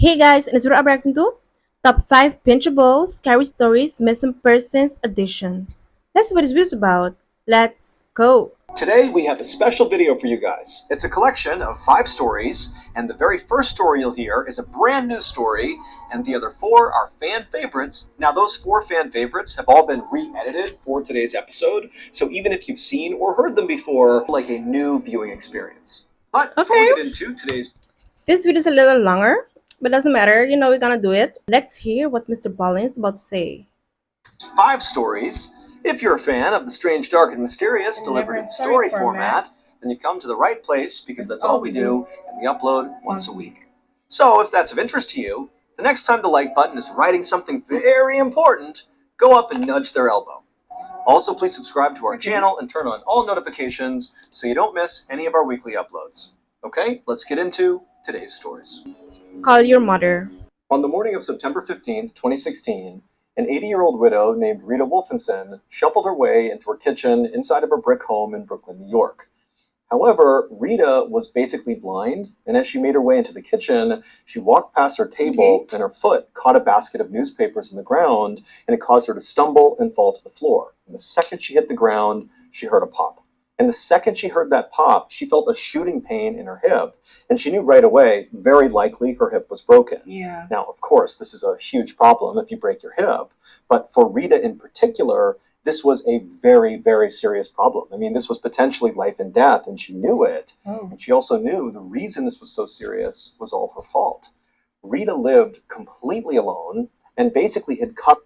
Hey guys, and it's what I'm reacting to Top 5 Bingeable Scary Stories Missing Persons Edition. Let's see what this video is about. Let's go. Today we have a special video for you guys. It's a collection of 5 stories, and the very first story you'll hear is a brand new story, and the other 4 are fan favorites. Now those 4 fan favorites have all been re-edited for today's episode, so even if you've seen or heard them before, like a new viewing experience. But before we Okay, get into today's this video is a little longer, but doesn't matter. You know we're gonna do it. Let's hear what MrBallen is about to say. 5 stories, if you're a fan of the strange, dark, and mysterious delivered in story format, then you come to the right place because that's all we do, and we upload once a week. So if that's of interest to you, the next time the like button is writing something very important, go up and nudge their elbow. Also, please subscribe to our channel and turn on all notifications so you don't miss any of our weekly uploads. Okay, let's get into today's stories. Call your mother. On the morning of September 15th, 2016, an 80-year-old widow named Rita Wolfenson shuffled her way into her kitchen inside of her brick home in Brooklyn, New York. However, Rita was basically blind, and as she made her way into the kitchen, she walked past her table and her foot caught a basket of newspapers in the ground, and it caused her to stumble and fall to the floor. And the second she hit the ground, she heard a pop. And the second she heard that pop, she felt a shooting pain in her hip, and she knew right away, very likely her hip was broken. Yeah. Now, of course, this is a huge problem if you break your hip, but for Rita in particular, this was a very, very serious problem. I mean, this was potentially life and death, and she knew it. Oh. And she also knew the reason this was so serious was all her fault. Rita lived completely alone and basically had cut.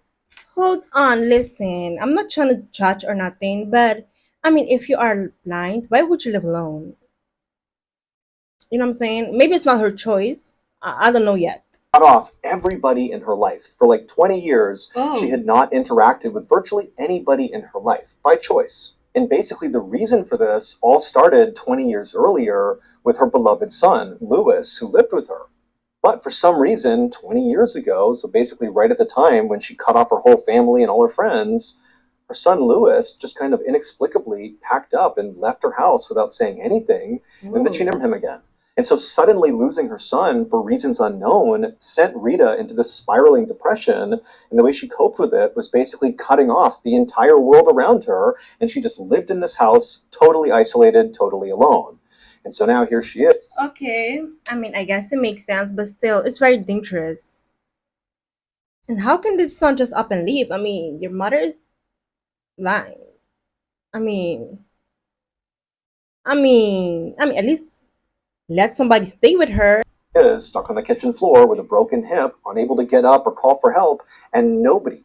Hold on, listen. I'm not trying to judge or nothing, but I mean, if you are blind, why would you live alone? You know what I'm saying? Maybe it's not her choice. I don't know yet. Cut off everybody in her life. For like 20 years, Oh. she had not interacted with virtually anybody in her life by choice. And basically, the reason for this all started 20 years earlier with her beloved son, Louis, who lived with her. But for some reason, 20 years ago, so basically right at the time when she cut off her whole family and all her friends, her son Louis just kind of inexplicably packed up and left her house without saying anything, and then she never him again. And so suddenly losing her son for reasons unknown sent Rita into this spiraling depression, and the way she coped with it was basically cutting off the entire world around her, and she just lived in this house, totally isolated, totally alone. And so now here she is. Okay. I mean, I guess it makes sense, but still, it's very dangerous. And how can this son just up and leave? I mean, your mother is blind. I mean, at least let somebody stay with her. Is stuck on the kitchen floor with a broken hip, unable to get up or call for help, and nobody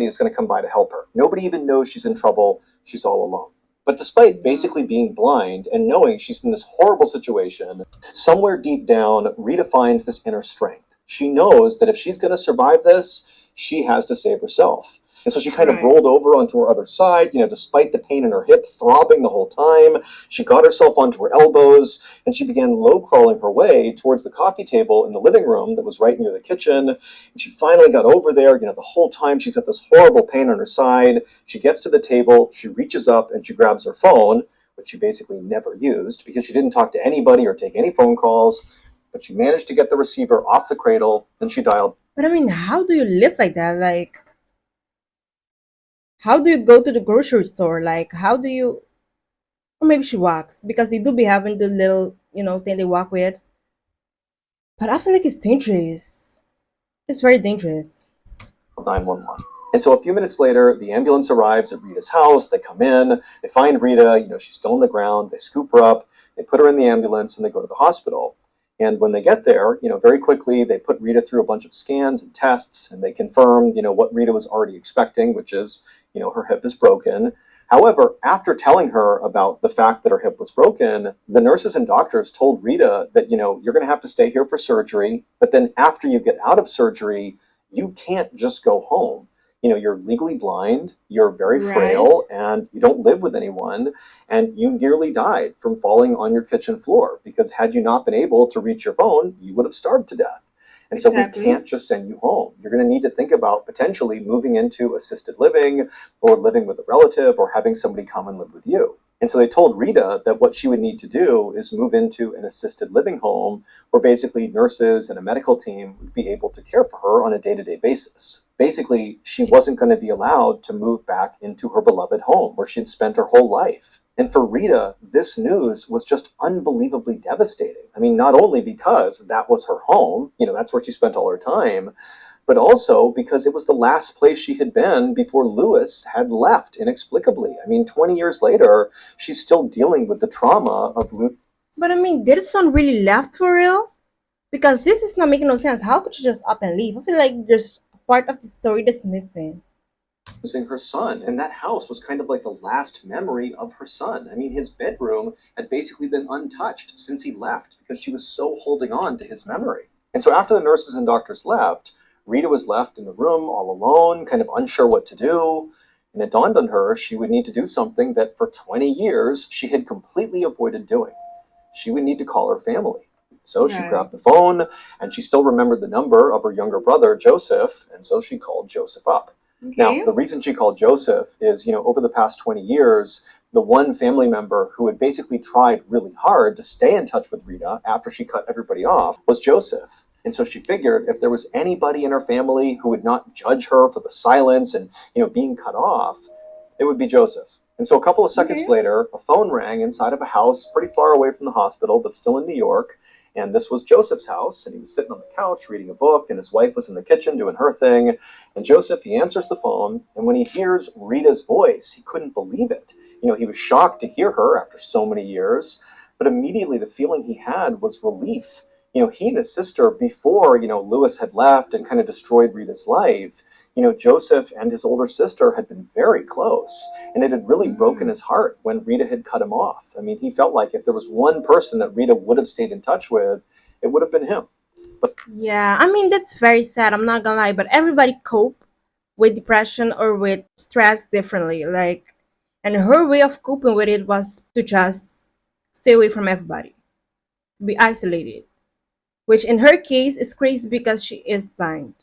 is going to come by to help her. Nobody even knows she's in trouble. She's all alone. But despite basically being blind and knowing she's in this horrible situation, somewhere deep down, Rita finds this inner strength. She knows that if she's going to survive this, she has to save herself. And so she kind of rolled over onto her other side, despite the pain in her hip throbbing the whole time. She got herself onto her elbows, and she began low-crawling her way towards the coffee table in the living room that was right near the kitchen. And she finally got over there. The whole time she's got this horrible pain on her side. She gets to the table, she reaches up, and she grabs her phone, which she basically never used because she didn't talk to anybody or take any phone calls. But she managed to get the receiver off the cradle, and she dialed. But I mean, how do you live like that? Like, how do you go to the grocery store? Like, how do you, or maybe she walks because they do be having the little, thing they walk with. But I feel like it's dangerous. It's very dangerous. 911. And so a few minutes later, the ambulance arrives at Rita's house. They come in, they find Rita, she's still on the ground. They scoop her up, they put her in the ambulance, and they go to the hospital. And when they get there, very quickly, they put Rita through a bunch of scans and tests, and they confirm, what Rita was already expecting, which is, her hip is broken. However, after telling her about the fact that her hip was broken, the nurses and doctors told Rita that, you're going to have to stay here for surgery, but then after you get out of surgery, you can't just go home. You're legally blind, you're very frail, and you don't live with anyone, and you nearly died from falling on your kitchen floor because had you not been able to reach your phone, you would have starved to death. And so we can't just send you home. You're going to need to think about potentially moving into assisted living or living with a relative or having somebody come and live with you. And so they told Rita that what she would need to do is move into an assisted living home where basically nurses and a medical team would be able to care for her on a day to day basis. Basically, she wasn't going to be allowed to move back into her beloved home where she'd spent her whole life. And for Rita, this news was just unbelievably devastating. I mean, not only because that was her home, that's where she spent all her time, but also because it was the last place she had been before Lewis had left inexplicably. I mean, 20 years later, she's still dealing with the trauma of But I mean, did son really left for real? Because this is not making no sense. How could you just up and leave? I feel like there's a part of the story that's missing. losing her son. And that house was kind of like the last memory of her son. I mean, his bedroom had basically been untouched since he left because she was so holding on to his memory. And so after the nurses and doctors left, Rita was left in the room all alone, kind of unsure what to do. And it dawned on her she would need to do something that for 20 years she had completely avoided doing. She would need to call her family. So she Right. grabbed the phone, and she still remembered the number of her younger brother, Joseph, and so she called Joseph up. Now, Okay. the reason she called Joseph is, over the past 20 years, the one family member who had basically tried really hard to stay in touch with Rita after she cut everybody off was Joseph. And so she figured if there was anybody in her family who would not judge her for the silence and, being cut off, it would be Joseph. And so a couple of seconds Okay. later, a phone rang inside of a house pretty far away from the hospital, but still in New York. And this was Joseph's house, and he was sitting on the couch reading a book, and his wife was in the kitchen doing her thing. And Joseph, he answers the phone, and when he hears Rita's voice, he couldn't believe it. He was shocked to hear her after so many years, but immediately the feeling he had was relief. He and his sister, before, Lewis had left and kind of destroyed Rita's life, Joseph and his older sister had been very close, and it had really broken his heart when Rita had cut him off. I mean, he felt like if there was one person that Rita would have stayed in touch with, it would have been him. Yeah, I mean that's very sad. I'm not gonna lie, but everybody cope with depression or with stress differently. Like, and her way of coping with it was to just stay away from everybody, to be isolated. Which in her case is crazy because she is blind.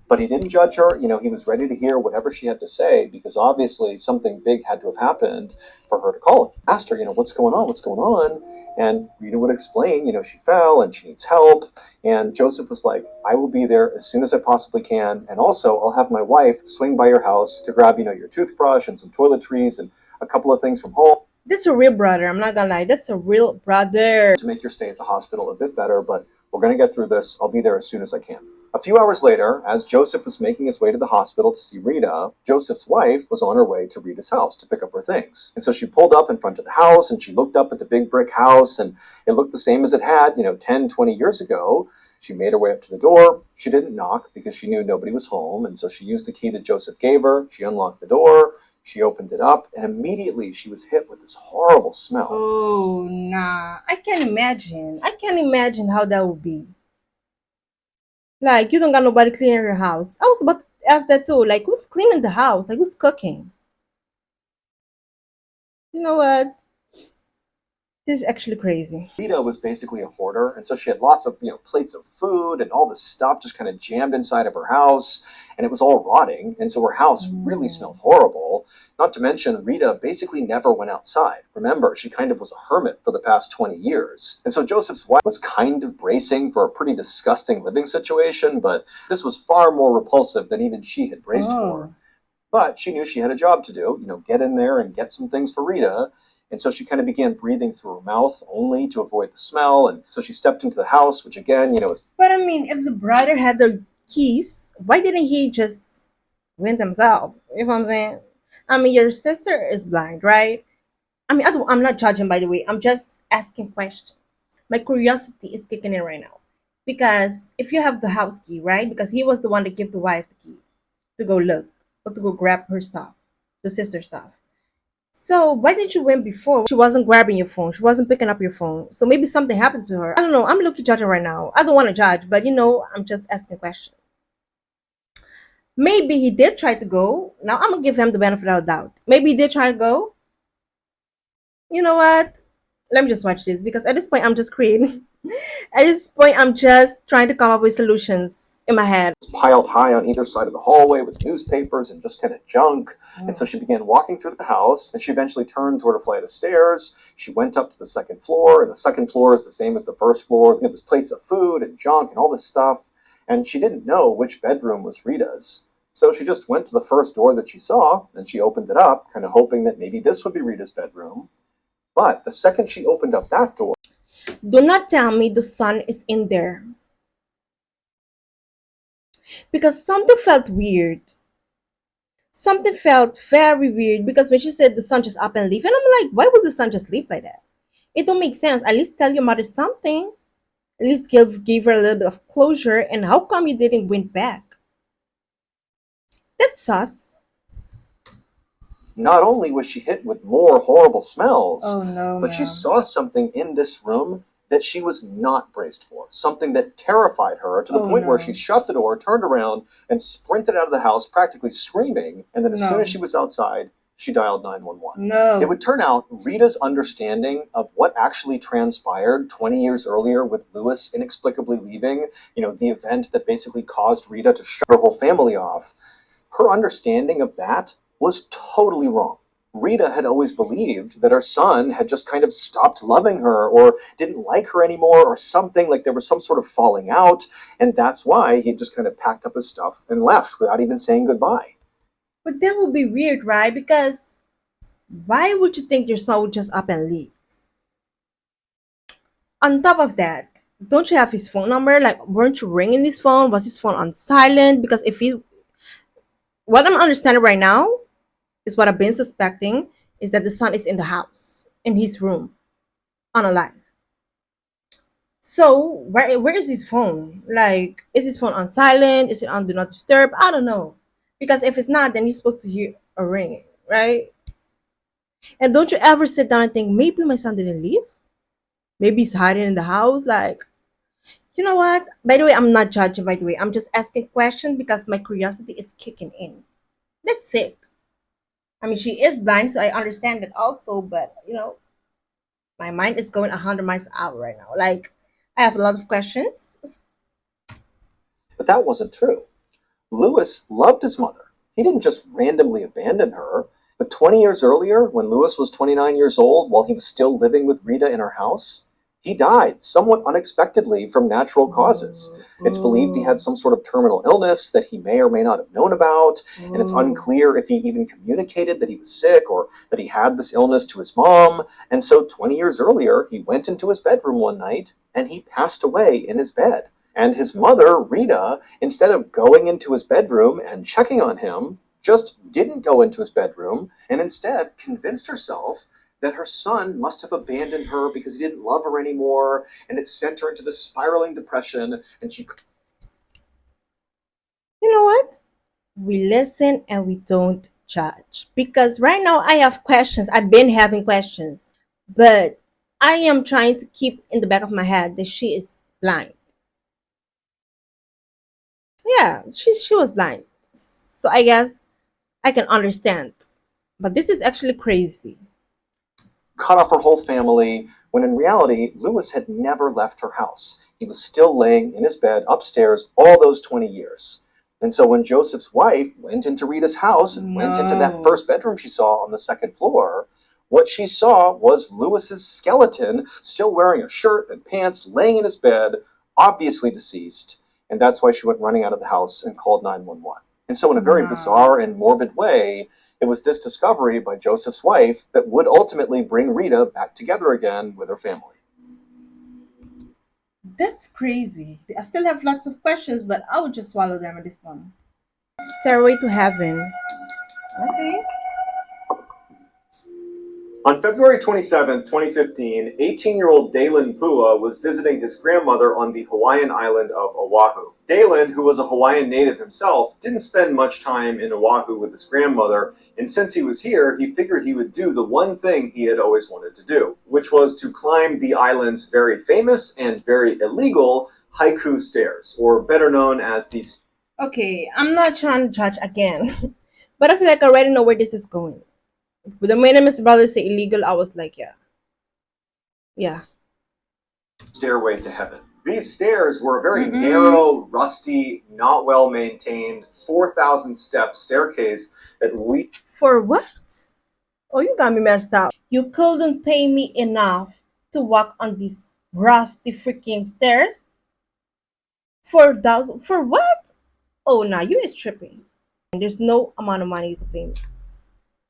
But he didn't judge her. He was ready to hear whatever she had to say because obviously something big had to have happened for her to call him. Asked her, what's going on? What's going on? And Rita would explain, she fell and she needs help. And Joseph was like, I will be there as soon as I possibly can. And also, I'll have my wife swing by your house to grab, your toothbrush and some toiletries and a couple of things from home That's a real brother. I'm not gonna lie. That's a real brother. to make your stay at the hospital a bit better, but we're going to get through this. I'll be there as soon as I can. A few hours later, as Joseph was making his way to the hospital to see Rita, Joseph's wife was on her way to Rita's house to pick up her things. And so she pulled up in front of the house and she looked up at the big brick house and it looked the same as it had, 10, 20 years ago. She made her way up to the door. She didn't knock because she knew nobody was home. And so she used the key that Joseph gave her. She unlocked the door. She opened it up and immediately she was hit with this horrible smell. Oh nah. I can't imagine. I can't imagine how that would be. Like you don't got nobody cleaning your house. I was about to ask that too. Like who's cleaning the house? Like who's cooking? You know what? This is actually crazy. Rita was basically a hoarder, and so she had lots of plates of food and all this stuff just kind of jammed inside of her house, and it was all rotting, and so her house really smelled horrible. Not to mention, Rita basically never went outside. Remember, she kind of was a hermit for the past 20 years. And so Joseph's wife was kind of bracing for a pretty disgusting living situation, but this was far more repulsive than even she had braced for. Oh. But she knew she had a job to do, get in there and get some things for Rita. And so she kind of began breathing through her mouth only to avoid the smell. And so she stepped into the house, which again, is But I mean, if the brother had the keys, why didn't he just win himself? You know what I'm saying? I mean, your sister is blind, right? I mean, I'm not judging, by the way. I'm just asking questions. My curiosity is kicking in right now. Because if you have the house key, right? Because he was the one that gave the wife the key to go look or to go grab her stuff, the sister stuff. So why didn't you win before? She wasn't grabbing your phone. She wasn't picking up your phone. So maybe something happened to her. I don't know. I'm looking judging right now. I don't want to judge, but I'm just asking questions. Maybe he did try to go. Now I'm gonna give him the benefit of the doubt. Maybe he did try to go. You know what? Let me just watch this because at this point I'm just creating. At this point I'm just trying to come up with solutions. in my head. Piled high on either side of the hallway with newspapers and just kind of junk. And so she began walking through the house, and she eventually turned toward a flight of stairs. She went up to the second floor, and the second floor is the same as the first floor. There's plates of food and junk and all this stuff. And she didn't know which bedroom was Rita's. So she just went to the first door that she saw, and she opened it up, kind of hoping that maybe this would be Rita's bedroom. But the second she opened up that door, Do not tell me the sun is in there. Because something felt weird. Something felt very weird because when she said the sun just up and leave, and I'm like, why would the sun just leave like that? It don't make sense. At least tell your mother something. At least give her a little bit of closure. And how come you didn't went back? That's sus. not only was she hit with more horrible smells, Oh no, but she ma'am. saw something in this room that she was not braced for, something that terrified her to the Oh point where no. she shut the door, turned around, and sprinted out of the house, practically screaming. And then, as soon as No. she was outside, she dialed 911. It No. would turn out Rita's understanding of what actually transpired 20 years earlier with Lewis inexplicably leaving, the event that basically caused Rita to shut her whole family off, her understanding of that was totally wrong. Rita had always believed that her son had just kind of stopped loving her or didn't like her anymore or something, like there was some sort of falling out, and that's why he just kind of packed up his stuff and left without even saying goodbye. But that would be weird, right? Because why would you think your son would just up and leave? On top of that, don't you have his phone number? Like, weren't you ringing his phone? Was his phone on silent? Because if he, what I'm understanding right now is what I've been suspecting is that the son is in the house, in his room, unalive. So where is his phone? Like, is his phone on silent? Is it on do not disturb? I don't know. Because if it's not, then you're supposed to hear a ring, right? And don't you ever sit down and think maybe my son didn't leave? Maybe he's hiding in the house. Like, you know what? By the way, I'm not judging. By the way, I'm just asking questions because my curiosity is kicking in. That's it. I mean, she is blind, so I understand it also. But my mind is going 100 miles an hour right now. Like, I have a lot of questions. But that wasn't true. Lewis loved his mother. He didn't just randomly abandon her. But 20 years earlier, when Lewis was 29 years old, while he was still living with Rita in her house, he died somewhat unexpectedly from natural causes. It's believed he had Oh, some sort of terminal illness that he may or may not have known about, and it's oh. unclear if he even communicated that he was sick or that he had this illness to his mom. And so 20 years earlier, he went into his bedroom one night and he passed away in his bed. And his mother, Rita, instead of going into his bedroom and checking on him, just didn't go into his bedroom and instead convinced herself that her son must have abandoned her because he didn't love her anymore, and it sent her into this spiraling depression, and she. You know what? We listen and we don't judge. Because right now I have questions. I've been having questions. But I am trying to keep in the back of my head that she is blind. Yeah, she was blind. So I guess I can understand. But this is actually crazy. Cut off her whole family, when in reality, Lewis had never left her house. He was still laying in his bed upstairs all those 20 years. And so when Joseph's wife went into Rita's house and went into that No. first bedroom she saw on the second floor, what she saw was Lewis's skeleton, still wearing a shirt and pants, laying in his bed, obviously deceased. And that's why she went running out of the house and called 911. And so, in a very Wow. bizarre and morbid way, it was this discovery by Joseph's wife that would ultimately bring Rita back together again with her family. That's crazy. I still have lots of questions, but I would just swallow them at this point. Stairway to Heaven. Okay. On February 27, 2015, 18-year-old Dalen Pua was visiting his grandmother on the Hawaiian island of Oahu. Dalen, who was a Hawaiian native himself, didn't spend much time in Oahu with his grandmother, and since he was here, he figured he would do the one thing he had always wanted to do, which was to climb the island's very famous and very illegal haiku stairs, or better known as the. Okay, I'm not trying to judge again, but I feel like I already know where this is going. With the minute MrBallen say illegal, I was like, yeah, yeah. Stairway to Heaven. These stairs were a very Mm-mm. narrow, rusty, not well maintained 4,000 step staircase that leads. For what? Oh, you got me messed up. You couldn't pay me enough to walk on these rusty freaking stairs? 4,000? For what? Oh, nah, you is tripping. There's no amount of money you could pay me.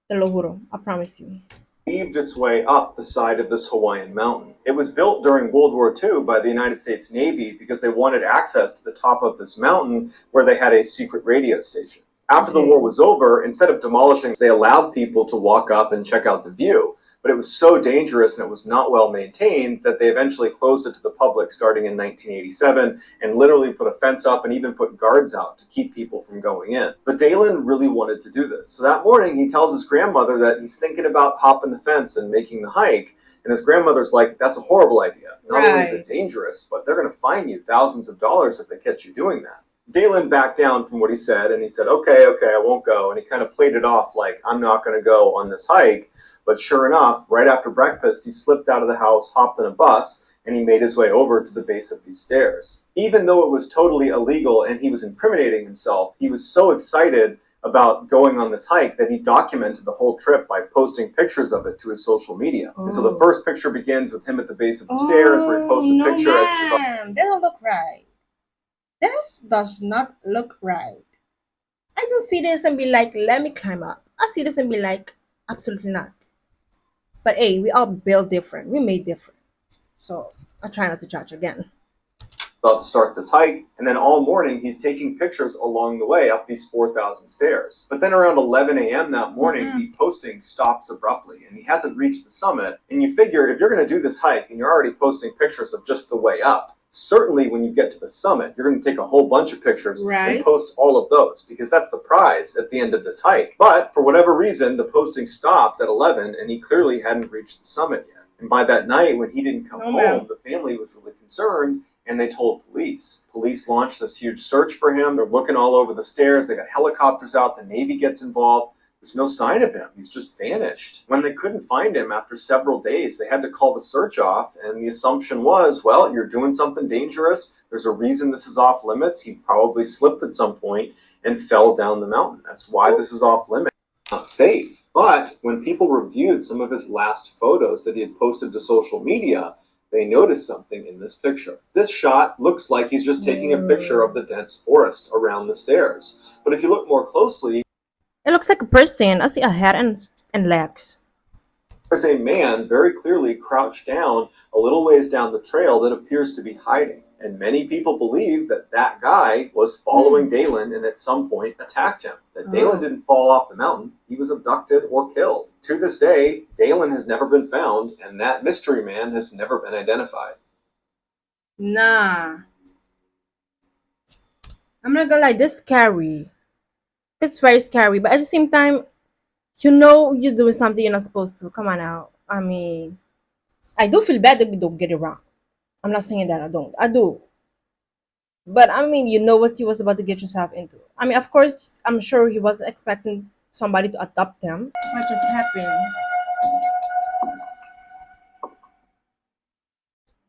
Te lo juro. I promise you. Weaved its way up the side of this Hawaiian mountain. It was built during World War II by the United States Navy because they wanted access to the top of this mountain where they had a secret radio station. After the war Okay. was over, instead of demolishing, they allowed people to walk up and check out the view. But it was so dangerous and it was not well maintained that they eventually closed it to the public starting in 1987 and literally put a fence up and even put guards out to keep people from going in. But Dalen really wanted to do this. So that morning he tells his grandmother that he's thinking about hopping the fence and making the hike. And his grandmother's like, that's a horrible idea. Not only is it Right. dangerous, but they're going to fine you thousands of dollars if they catch you doing that. Dalen backed down from what he said and he said, okay, I won't go. And he kind of played it off like, I'm not going to go on this hike. But sure enough, right after breakfast, he slipped out of the house, hopped in a bus, and he made his way over to the base of these stairs. Even though it was totally illegal and he was incriminating himself, he was so excited about going on this hike that he documented the whole trip by posting pictures of it to his social media. And so the Oh. first picture begins with him at the base of the stairs where he Oh, posts a no, picture as he's about. ma'am. That don't look right. This does not look right. I don't see this and be like, let me climb up. I see this and be like, absolutely not. But hey, we all built different. We made different. So I try not to judge again. About to start this hike, and then all morning he's taking pictures along the way up these 4,000 stairs. But then around 11 a.m. that morning, the posting stops abruptly, and he hasn't reached the summit. And you figure if you're going to do this hike and you're already posting pictures of just the way up, certainly when you get to the summit, you're going to take a whole bunch of pictures and post all of those because that's the prize at the end of this hike. But for whatever reason, the posting stopped at 11, and he clearly hadn't reached the summit yet. And by that night, when he didn't come home, the family was really concerned and they told police. Police launched this huge search for him. They're looking all over the stairs. They got helicopters out. The Navy gets involved. There's no sign of him. He's just vanished. When they couldn't find him after several days, they had to call the search off. And the assumption was, well, you're doing something dangerous. There's a reason this is off limits. He probably slipped at some point and fell down the mountain. That's why this is off limits. Not safe. But when people reviewed some of his last photos that he had posted to social media, they noticed something in this picture. This shot looks like he's just taking a picture of the dense forest around the stairs. But if you look more closely, it looks like a person. I see a head and legs. there's a man very clearly crouched down a little ways down the trail that appears to be hiding. And many people believe that that guy was following Dalen and at some point attacked him. That Dalen didn't fall off the mountain. He was abducted or killed. To this day, Dalen has never been found, and that mystery man has never been identified. Nah. I'm not gonna lie, this is scary. It's very scary, but at the same time, you know you're doing something you're not supposed to. Come on out. I mean, I do feel bad that you don't get it wrong. I'm not saying that I don't. I do. But I mean, you know what you was about to get yourself into. I mean, of course, I'm sure he wasn't expecting somebody to adopt him. What just happened?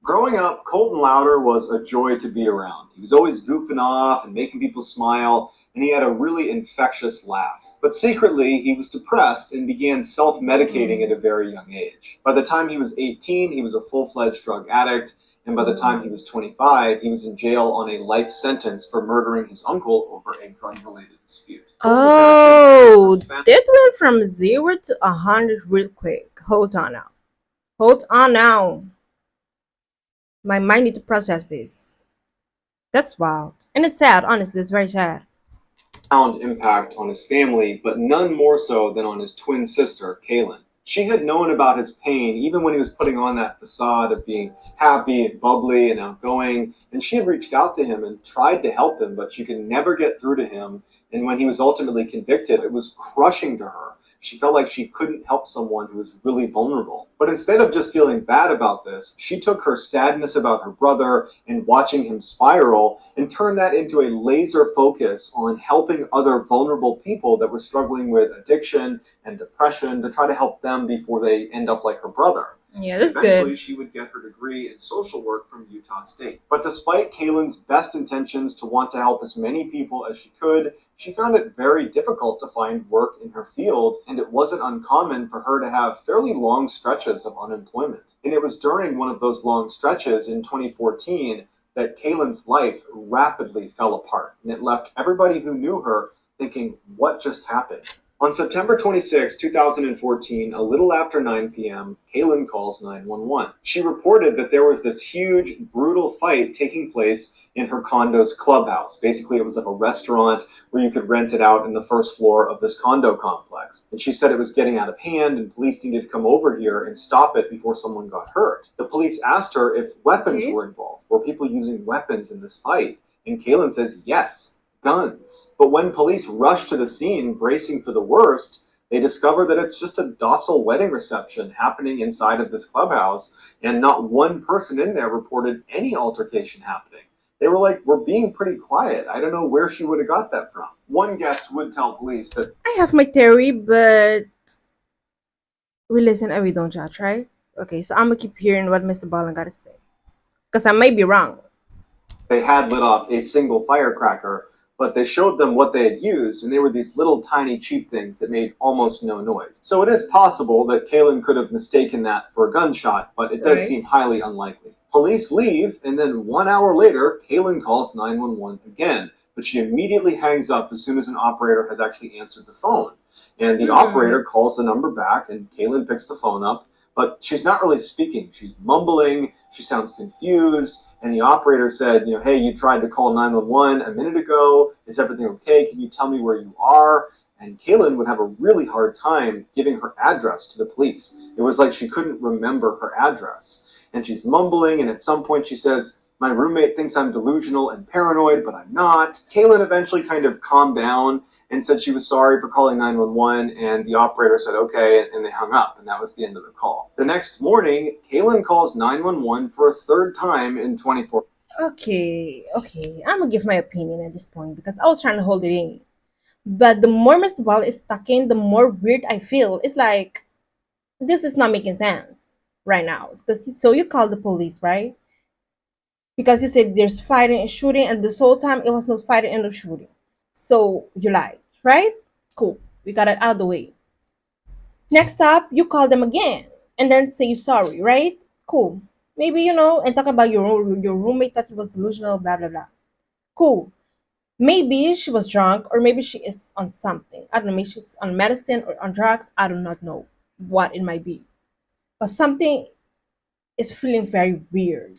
Growing up, Colton Louder was a joy to be around. He was always goofing off and making people smile, and he had a really infectious laugh. But secretly, he was depressed and began self-medicating at a very young age. By the time he was 18, he was a full-fledged drug addict, and by the time he was 25, he was in jail on a life sentence for murdering his uncle over a drug-related dispute. Oh, that went from 0 to 100 real quick. Hold on now. Hold on now. My mind need to process this. That's wild. And it's sad, honestly, it's very sad. Profound impact on his family, but none more so than on his twin sister, Kaylin. She had known about his pain even when he was putting on that facade of being happy and bubbly and outgoing, and she had reached out to him and tried to help him, but she could never get through to him. And when he was ultimately convicted, it was crushing to her. She felt like she couldn't help someone who was really vulnerable. But instead of just feeling bad about this, she took her sadness about her brother and watching him spiral and turned that into a laser focus on helping other vulnerable people that were struggling with addiction and depression to try to help them before they end up like her brother. Yeah, And that's eventually good. she would get her degree in social work from Utah State. But despite Kaylin's best intentions to want to help as many people as she could, she found it very difficult to find work in her field, and it wasn't uncommon for her to have fairly long stretches of unemployment. And it was during one of those long stretches in 2014 that Kaylin's life rapidly fell apart, and it left everybody who knew her thinking, what just happened? On September 26, 2014, a little after 9 p.m., Kaylin calls 911. She reported that there was this huge, brutal fight taking place in her condo's clubhouse. Basically, it was like a restaurant where you could rent it out in the first floor of this condo complex. And she said it was getting out of hand and police needed to come over here and stop it before someone got hurt. The police asked her if weapons Okay. were involved. Were people using weapons in this fight? And Kaylin says yes, guns. But when police rush to the scene, bracing for the worst, they discover that it's just a docile wedding reception happening inside of this clubhouse, and not one person in there reported any altercation happening. They were like, we're being pretty quiet. I don't know where she would have got that from. One guest would tell police that I have my theory, but we listen and we don't judge, right? Okay, so I'm gonna keep hearing what Mr. Ballen got to say. Because I might be wrong. they had lit off a single firecracker, but they showed them what they had used, and they were these little tiny cheap things that made almost no noise. So it is possible that Kalen could have mistaken that for a gunshot, but it does Right. seem highly unlikely. Police leave, and then 1 hour later, Kalen calls 911 again, but she immediately hangs up as soon as an operator has actually answered the phone. And the Hmm. operator calls the number back, and Kalen picks the phone up, but she's not really speaking. She's mumbling, she sounds confused, and the operator said, hey, you tried to call 911 a minute ago. Is everything okay? Can you tell me where you are? And Kaylin would have a really hard time giving her address to the police. It was like she couldn't remember her address. And she's mumbling, and at some point she says, my roommate thinks I'm delusional and paranoid, but I'm not. Kaylin eventually kind of calmed down and said she was sorry for calling 911, and the operator said okay, and they hung up, and that was the end of the call. The next morning, Kaylin calls 911 for a third time in 24. Okay. I'm gonna give my opinion at this point because I was trying to hold it in. But the more Mr. Ball is talking, the more weird I feel. It's like this is not making sense right now. Because so you call the police, right? Because you said there's fighting and shooting, and this whole time it was no fighting and no shooting. So you lied, right? Cool. We got it out of the way. Next up, you call them again and then say sorry, right? Cool. Maybe and talk about your roommate that was delusional, blah blah blah. Cool. Maybe she was drunk, or maybe she is on something. I don't know. Maybe she's on medicine or on drugs. I do not know what it might be, but something is feeling very weird.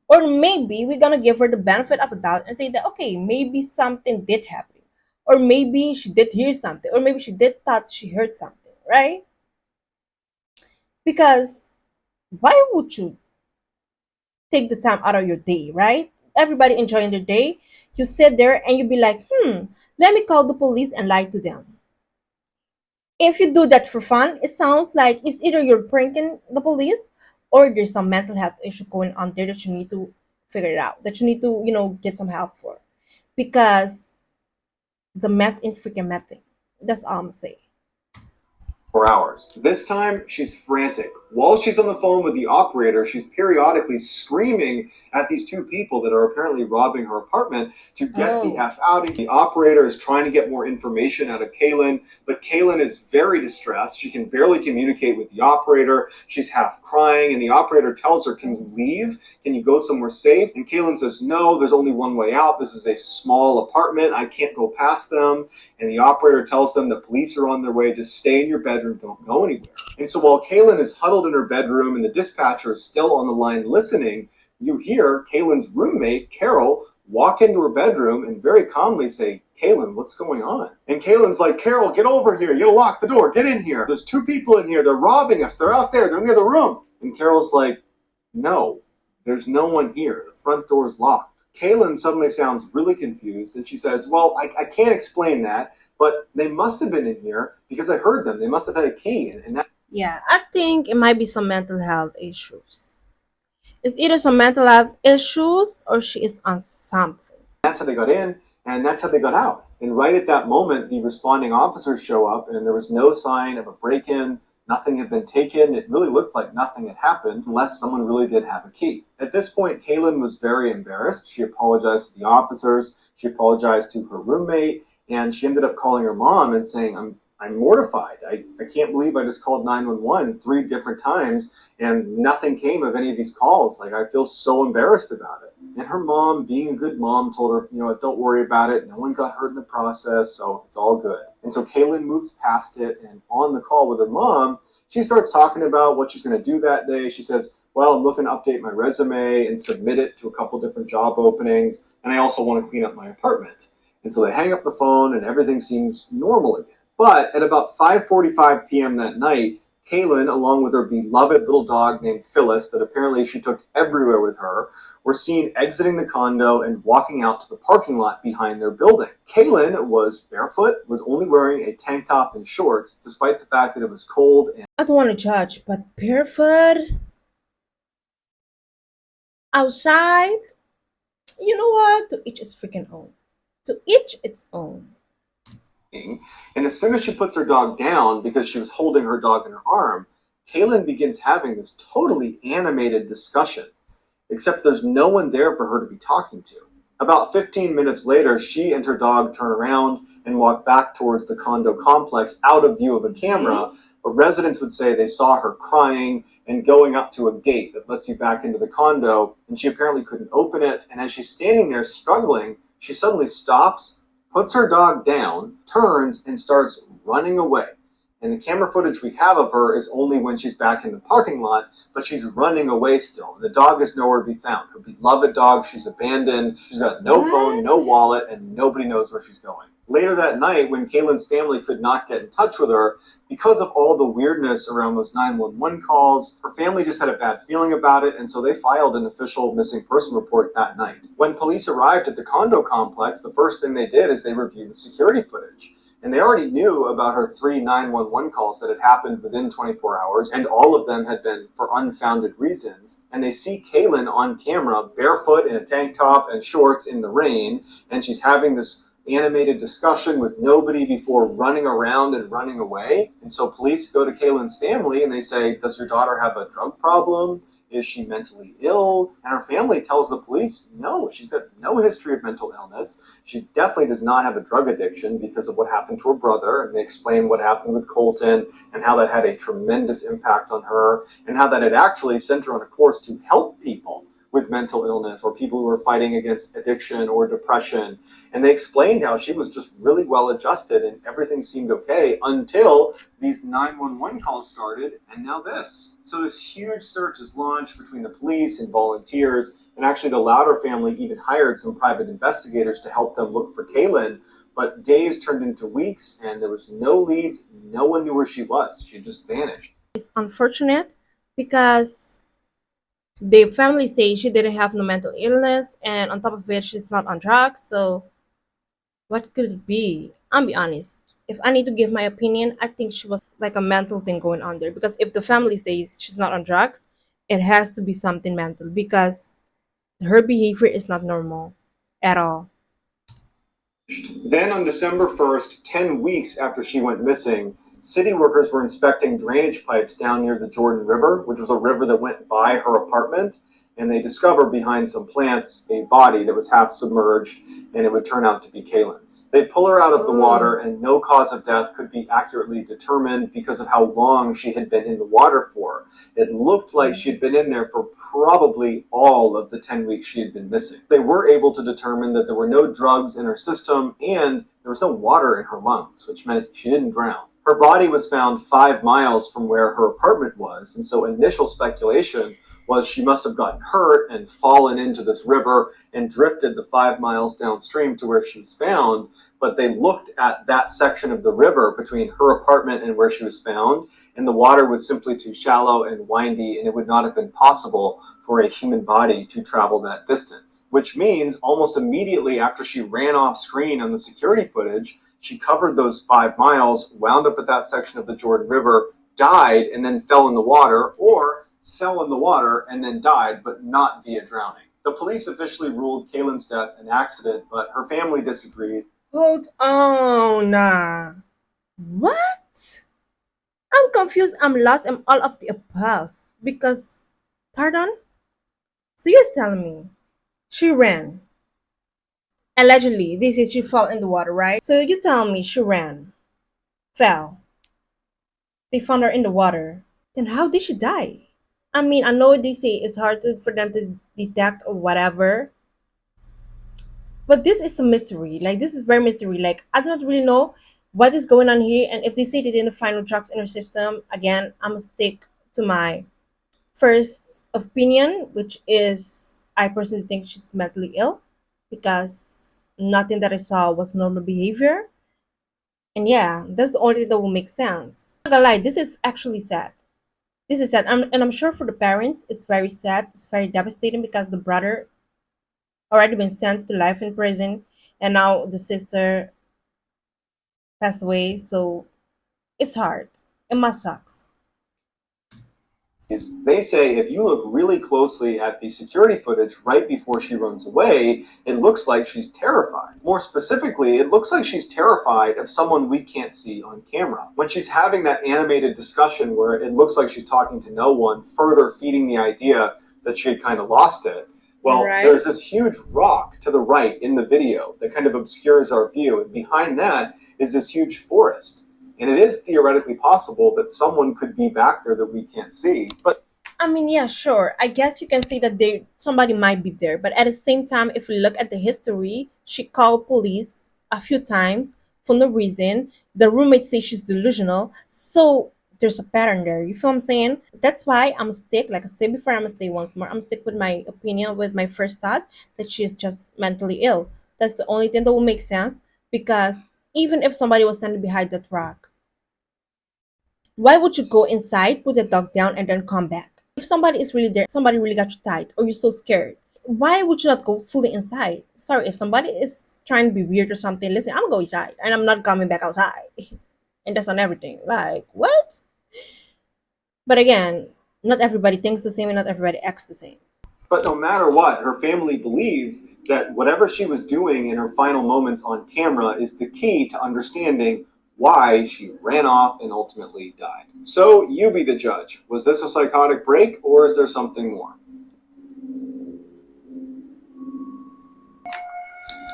Or maybe we're gonna give her the benefit of the doubt and say that okay, maybe something did happen, or maybe she did hear something, or maybe she did thought she heard something, right? Because why would you take the time out of your day, right? Everybody enjoying their day. You sit there and you be like, let me call the police and lie to them. If you do that for fun, it sounds like it's either you're pranking the police or there's some mental health issue going on there that you need to figure it out, that you need to, get some help for. Because the meth ain't freaking mething. That's all I'm gonna say. Hours. This time, she's frantic. While she's on the phone with the operator, she's periodically screaming at these two people that are apparently robbing her apartment to get the Oh. F out of here. The operator is trying to get more information out of Kaylin, but Kaylin is very distressed. She can barely communicate with the operator. She's half crying, and the operator tells her, can you leave? Can you go somewhere safe? And Kaylin says, no, there's only one way out. This is a small apartment. I can't go past them. And the operator tells them the police are on their way. Just stay in your bedroom. Don't go anywhere. And so while Kaylin is huddled in her bedroom and the dispatcher is still on the line listening, you hear Kaylin's roommate, Carol, walk into her bedroom and very calmly say, Kaylin, what's going on? And Kaylin's like, Carol, get over here. You gotta lock the door. Get in here. There's two people in here. They're robbing us. They're out there. They're in the other room. And Carol's like, no, there's no one here. The front door's locked. Kaylin suddenly sounds really confused and she says, well, I can't explain that, but they must have been in here because I heard them. They must have had a key. And that Yeah, I think it might be some mental health issues. It's either some mental health issues or she is on something. that's how they got in, and that's how they got out. And right at that moment, the responding officers show up, and there was no sign of a break in, Nothing had been taken. It really looked like nothing had happened unless someone really did have a key. At this point, Kaylin was very embarrassed. She apologized to the officers. She apologized to her roommate, and she ended up calling her mom and saying, I'm mortified. I can't believe I just called 911 three different times and nothing came of any of these calls. Like, I feel so embarrassed about it. And her mom, being a good mom, told her, don't worry about it. No one got hurt in the process, so it's all good. And so Kaylin moves past it, and on the call with her mom, she starts talking about what she's going to do that day. She says, well, I'm looking to update my resume and submit it to a couple different job openings, and I also want to clean up my apartment. And so they hang up the phone, and everything seems normal again. But at about 5:45 p.m. that night, Kaylin, along with her beloved little dog named Phyllis, that apparently she took everywhere with her, were seen exiting the condo and walking out to the parking lot behind their building. Kaylin was barefoot, was only wearing a tank top and shorts, despite the fact that it was cold and I don't want to judge, but barefoot outside, you know what? To each its freaking own. To each its own. and as soon as she puts her dog down because she was holding her dog in her arm, Kaylin begins having this totally animated discussion, except there's no one there for her to be talking to. About 15 minutes later, she and her dog turn around and walk back towards the condo complex out of view of a camera, but residents would say they saw her crying and going up to a gate that lets you back into the condo, and she apparently couldn't open it. And as she's standing there struggling, she suddenly stops, puts her dog down, turns, and starts running away. And the camera footage we have of her is only when she's back in the parking lot, but she's running away still. And the dog is nowhere to be found. Her beloved dog, she's abandoned. She's got no phone, no What? wallet, and nobody knows where she's going. Later that night, when Kaylin's family could not get in touch with her, because of all the weirdness around those 911 calls, her family just had a bad feeling about it, and so they filed an official missing person report that night. When police arrived at the condo complex, the first thing they did is they reviewed the security footage. And they already knew about her three 911 calls that had happened within 24 hours, and all of them had been for unfounded reasons. And they see Kaylin on camera, barefoot in a tank top and shorts in the rain, and she's having this animated discussion with nobody before running around and running away. And so police go to Kaylin's family and they say, does your daughter have a drug problem? Is she mentally ill? And her family tells the police, no, she's got no history of mental illness. She definitely does not have a drug addiction because of what happened to her brother. And they explain what happened with Colton and how that had a tremendous impact on her and how that had actually sent her on a course to help people with mental illness or people who were fighting against addiction or depression. And they explained how she was just really well adjusted and everything seemed okay until these 911 calls started, and now this. So this huge search is launched between the police and volunteers, and actually the Louder family even hired some private investigators to help them look for Kaylin. But days turned into weeks, and there was no leads. No one knew where she was. She just vanished. It's unfortunate because the family says she didn't have no mental illness, and on top of it, she's not on drugs. So, what could it be? I'll be honest. If I need to give my opinion, I think she was like a mental thing going on there. Because if the family says she's not on drugs, it has to be something mental because her behavior is not normal at all. Then on December 1st, 10 weeks after she went missing, city workers were inspecting drainage pipes down near the Jordan River, which was a river that went by her apartment, and they discovered behind some plants a body that was half submerged, and it would turn out to be Kaylin's. They pull her out of the water, and no cause of death could be accurately determined because of how long she had been in the water for. It looked like she had been in there for probably all of the 10 weeks she had been missing. They were able to determine that there were no drugs in her system and there was no water in her lungs, which meant she didn't drown. Her body was found 5 miles from where her apartment was, and so initial speculation was she must have gotten hurt and fallen into this river and drifted the 5 miles downstream to where she was found. But they looked at that section of the river between her apartment and where she was found, and the water was simply too shallow and windy, and it would not have been possible for a human body to travel that distance. Which means almost immediately after she ran off screen on the security footage, she covered those 5 miles, wound up at that section of the Jordan River, died, and then fell in the water, or fell in the water and then died, but not via drowning. The police officially ruled Kaylin's death an accident, but her family disagreed. Hold on. What? I'm confused, I'm lost, I'm all of the above. Because, pardon? So you're telling me she ran. Allegedly, this is she fell in the water, right? So you tell me she ran, fell. They found her in the water. Then how did she die? I mean, I know they say it's hard for them to detect or whatever, but this is a mystery. Like this is very mystery. Like I don't really know what is going on here. And if they say they didn't find no drugs in her system, again, I'm gonna stick to my first opinion, which is I personally think she's mentally ill because nothing that I saw was normal behavior. And yeah, that's the only thing that will make sense. I'm not gonna lie, this is actually sad. This is sad. And I'm sure for the parents, it's very sad. It's very devastating because the brother already been sent to life in prison, and now the sister passed away. So it's hard. It must sucks. Is they say if you look really closely at the security footage right before she runs away, it looks like she's terrified. More specifically, it looks like she's terrified of someone we can't see on camera. When she's having that animated discussion where it looks like she's talking to no one, further feeding the idea that she had kind of lost it. Well, Right? there's this huge rock to the right in the video that kind of obscures our view, and behind that is this huge forest. And it is theoretically possible that someone could be back there that we can't see. But I mean, yeah, sure. I guess you can say that they somebody might be there, but at the same time, if we look at the history, she called police a few times for no reason. The roommate says she's delusional, so there's a pattern there. You feel what I'm saying? That's why I'm stick. Like I said before, I'm gonna say once more. I'm stick with my opinion, with my first thought that she's just mentally ill. That's the only thing that will make sense because even if somebody was standing behind that rock, why would you go inside, put the dog down, and then come back? If somebody is really there, somebody really got you tight, or you're so scared, why would you not go fully inside? Sorry, if somebody is trying to be weird or something, listen, I'm gonna go inside, and I'm not coming back outside. And that's on everything. Like, what? But again, not everybody thinks the same, and not everybody acts the same. But no matter what, her family believes that whatever she was doing in her final moments on camera is the key to understanding why she ran off and ultimately died. So you be the judge. Was this a psychotic break or is there something more?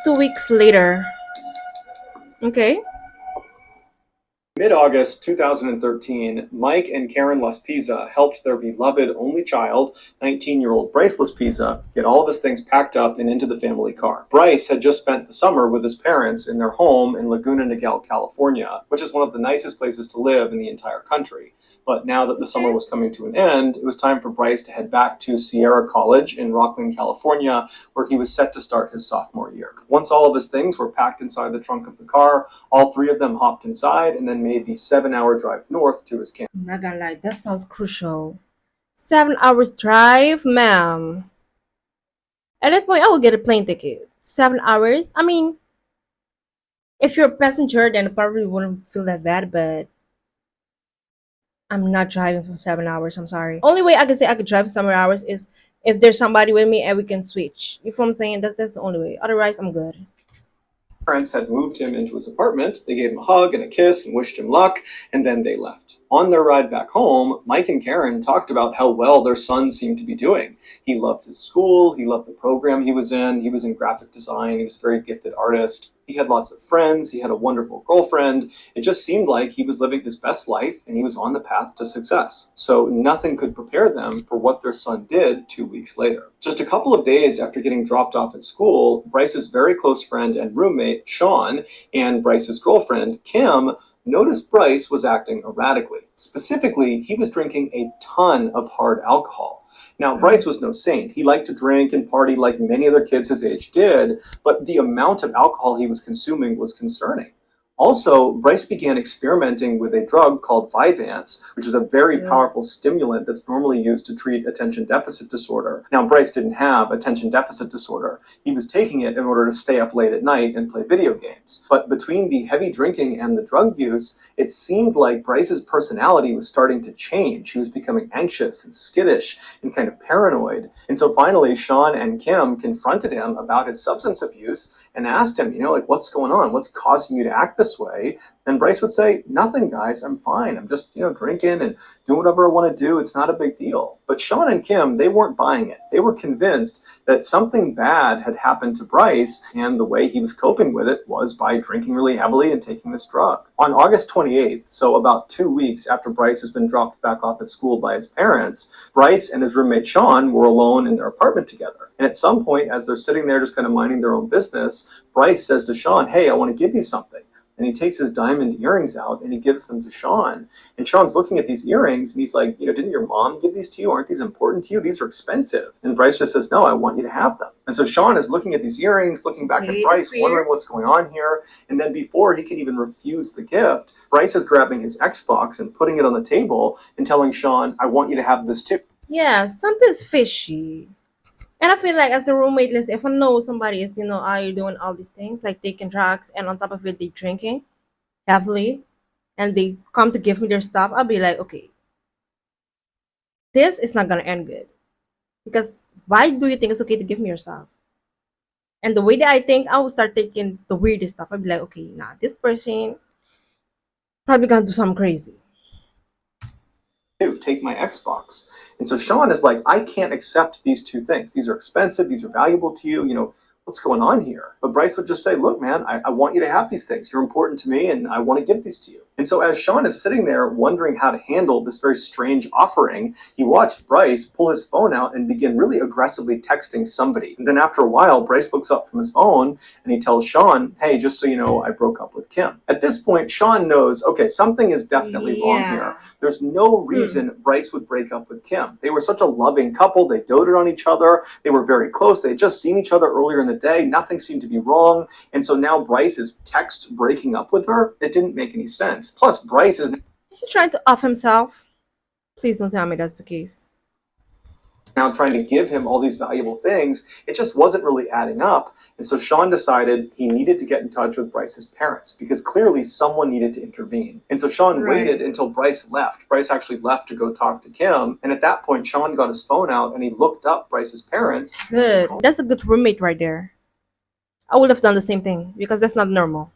2 weeks later, okay. Mid-August 2013, Mike and Karen Laspisa helped their beloved only child, 19-year-old Bryce Laspisa, get all of his things packed up and into the family car. Bryce had just spent the summer with his parents in their home in Laguna Niguel, California, which is one of the nicest places to live in the entire country. But now that the summer was coming to an end, it was time for Bryce to head back to Sierra College in Rocklin, California, where he was set to start his sophomore year. Once all of his things were packed inside the trunk of the car, all three of them hopped inside and then made the 7-hour drive north to his campus. I'm not gonna lie, that sounds crucial. 7 hours drive, ma'am. At that point, I will get a plane ticket. 7 hours. I mean, if you're a passenger, then it probably wouldn't feel that bad, but I'm not driving for 7 hours. I'm sorry. Only way I can say I could drive for 7 hours is if there's somebody with me and we can switch. You feel what I'm saying? That's the only way. Otherwise, I'm good. Parents had moved him into his apartment. They gave him a hug and a kiss and wished him luck, and then they left. On their ride back home, Mike and Karen talked about how well their son seemed to be doing. He loved his school, he loved the program he was in graphic design, he was a very gifted artist. He had lots of friends, he had a wonderful girlfriend. It just seemed like he was living his best life and he was on the path to success. So nothing could prepare them for what their son did 2 weeks later. Just a couple of days after getting dropped off at school, Bryce's very close friend and roommate, Sean, and Bryce's girlfriend, Kim, noticed Bryce was acting erratically. Specifically, he was drinking a ton of hard alcohol. Now, Bryce was no saint. He liked to drink and party like many other kids his age did, but the amount of alcohol he was consuming was concerning. Also, Bryce began experimenting with a drug called Vyvanse, which is a very powerful stimulant that's normally used to treat attention deficit disorder. Now, Bryce didn't have attention deficit disorder. He was taking it in order to stay up late at night and play video games. But between the heavy drinking and the drug use, it seemed like Bryce's personality was starting to change. He was becoming anxious and skittish and kind of paranoid. And so finally, Sean and Kim confronted him about his substance abuse and asked him, like, what's going on? What's causing you to act this this way, then Bryce would say, nothing, guys, I'm fine. I'm just, drinking and doing whatever I want to do. It's not a big deal. But Sean and Kim, they weren't buying it. They were convinced that something bad had happened to Bryce, and the way he was coping with it was by drinking really heavily and taking this drug. On August 28th, so about 2 weeks after Bryce has been dropped back off at school by his parents, Bryce and his roommate Sean were alone in their apartment together. And at some point, as they're sitting there just kind of minding their own business, Bryce says to Sean, hey, I want to give you something. And he takes his diamond earrings out and he gives them to Sean. And Sean's looking at these earrings and he's like, didn't your mom give these to you? Aren't these important to you? These are expensive. And Bryce just says, no, I want you to have them. And so Sean is looking at these earrings, looking back at Okay, Bryce, that's weird. wondering what's going on here. And then before he can even refuse the gift, Bryce is grabbing his Xbox and putting it on the table and telling Sean, I want you to have this too. Yeah, something's fishy. And I feel like as a roommate, listen, if I know somebody is, are you doing all these things, like taking drugs, and on top of it, they drinking heavily, and they come to give me their stuff, I'll be like, okay, this is not gonna end good. Because why do you think it's okay to give me your stuff? And the way that I think, I will start taking the weirdest stuff. I'll be like, okay, nah, this person probably gonna do something crazy. Take my Xbox. And so Sean is like, I can't accept these two things. These are expensive. These are valuable to you. What's going on here? But Bryce would just say, look, man, I want you to have these things. You're important to me and I want to give these to you. And so as Sean is sitting there wondering how to handle this very strange offering, he watched Bryce pull his phone out and begin really aggressively texting somebody. And then after a while, Bryce looks up from his phone and he tells Sean, hey, just so you know, I broke up with Kim. At this point, Sean knows, okay, something is definitely wrong here. There's no reason Bryce would break up with Kim. They were such a loving couple. They doted on each other. They were very close. They had just seen each other earlier in the day. Nothing seemed to be wrong. And so now Bryce is text breaking up with her. It didn't make any sense. Plus, Bryce is Is he trying to off himself? Please don't tell me that's the case. now trying to give him all these valuable things. It just wasn't really adding up. And so Sean decided he needed to get in touch with Bryce's parents because clearly someone needed to intervene. And so Sean waited until Bryce left. Bryce actually left to go talk to Kim. And at that point, Sean got his phone out and he looked up Bryce's parents. Good. That's a good roommate right there. I would have done the same thing because that's not normal.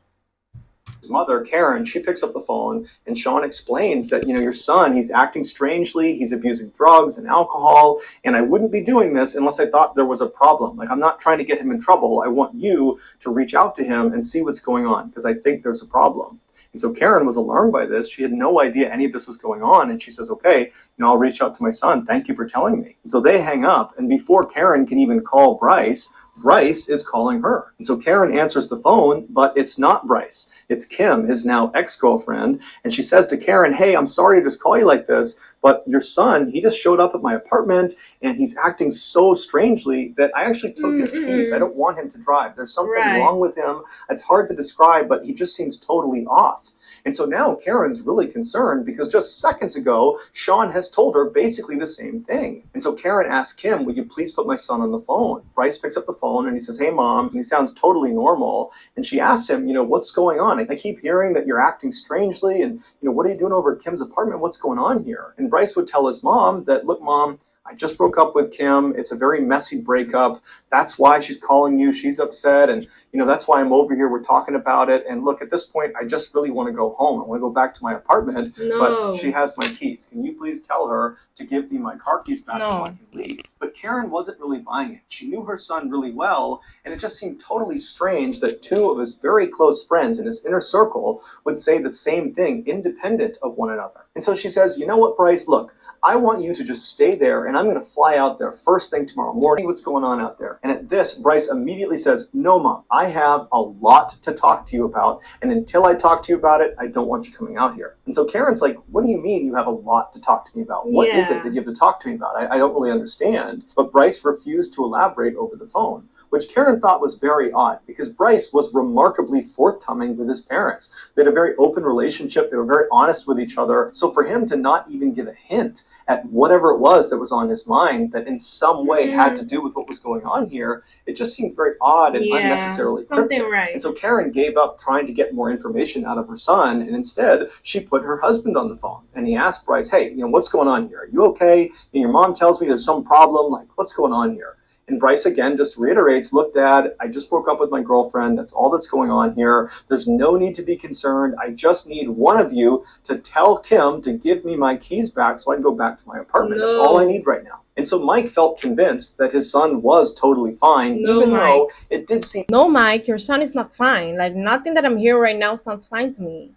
His mother, Karen, she picks up the phone and Sean explains that, your son, he's acting strangely, he's abusing drugs and alcohol, and I wouldn't be doing this unless I thought there was a problem. Like, I'm not trying to get him in trouble. I want you to reach out to him and see what's going on because I think there's a problem. And so Karen was alarmed by this. She had no idea any of this was going on. And she says, okay, I'll reach out to my son. Thank you for telling me. And so they hang up. And before Karen can even call Bryce, Bryce is calling her. And so Karen answers the phone, but it's not Bryce. It's Kim, his now ex-girlfriend. And she says to Karen, hey, I'm sorry to just call you like this, but your son, he just showed up at my apartment and he's acting so strangely that I actually took his keys. I don't want him to drive. There's something wrong with him. It's hard to describe, but he just seems totally off. And so now Karen's really concerned because just seconds ago, Sean has told her basically the same thing. And so Karen asks Kim, would you please put my son on the phone? Bryce picks up the phone and he says, hey, Mom, and he sounds totally normal. And she asks him, what's going on? I keep hearing that you're acting strangely and, what are you doing over at Kim's apartment? What's going on here? And Bryce would tell his mom that, look, Mom, I just broke up with Kim. It's a very messy breakup. That's why she's calling you. She's upset. And, that's why I'm over here. We're talking about it. And look, at this point, I just really want to go home. I want to go back to my apartment. But she has my keys. Can you please tell her to give me my car keys back so I can leave? But Karen wasn't really buying it. She knew her son really well. And it just seemed totally strange that two of his very close friends in his inner circle would say the same thing, independent of one another. And so she says, you know what, Bryce, look, I want you to just stay there and I'm going to fly out there first thing tomorrow morning, see what's going on out there. And at this, Bryce immediately says, no, Mom, I have a lot to talk to you about. And until I talk to you about it, I don't want you coming out here. And so Karen's like, what do you mean you have a lot to talk to me about? What is it that you have to talk to me about? I don't really understand. But Bryce refused to elaborate over the phone, which Karen thought was very odd because Bryce was remarkably forthcoming with his parents. They had a very open relationship. They were very honest with each other. So for him to not even give a hint at whatever it was that was on his mind that in some way had to do with what was going on here, it just seemed very odd and unnecessarily cryptic. And so Karen gave up trying to get more information out of her son, and instead she put her husband on the phone. And he asked Bryce, hey, what's going on here? Are you okay? Your mom tells me there's some problem. Like, what's going on here? And Bryce again just reiterates, look, Dad, I just broke up with my girlfriend. That's all that's going on here. There's no need to be concerned. I just need one of you to tell Kim to give me my keys back so I can go back to my apartment. That's all I need right now. And so Mike felt convinced that his son was totally fine, even though it did seem No, Mike, your son is not fine. Like, nothing that I'm hearing right now sounds fine to me.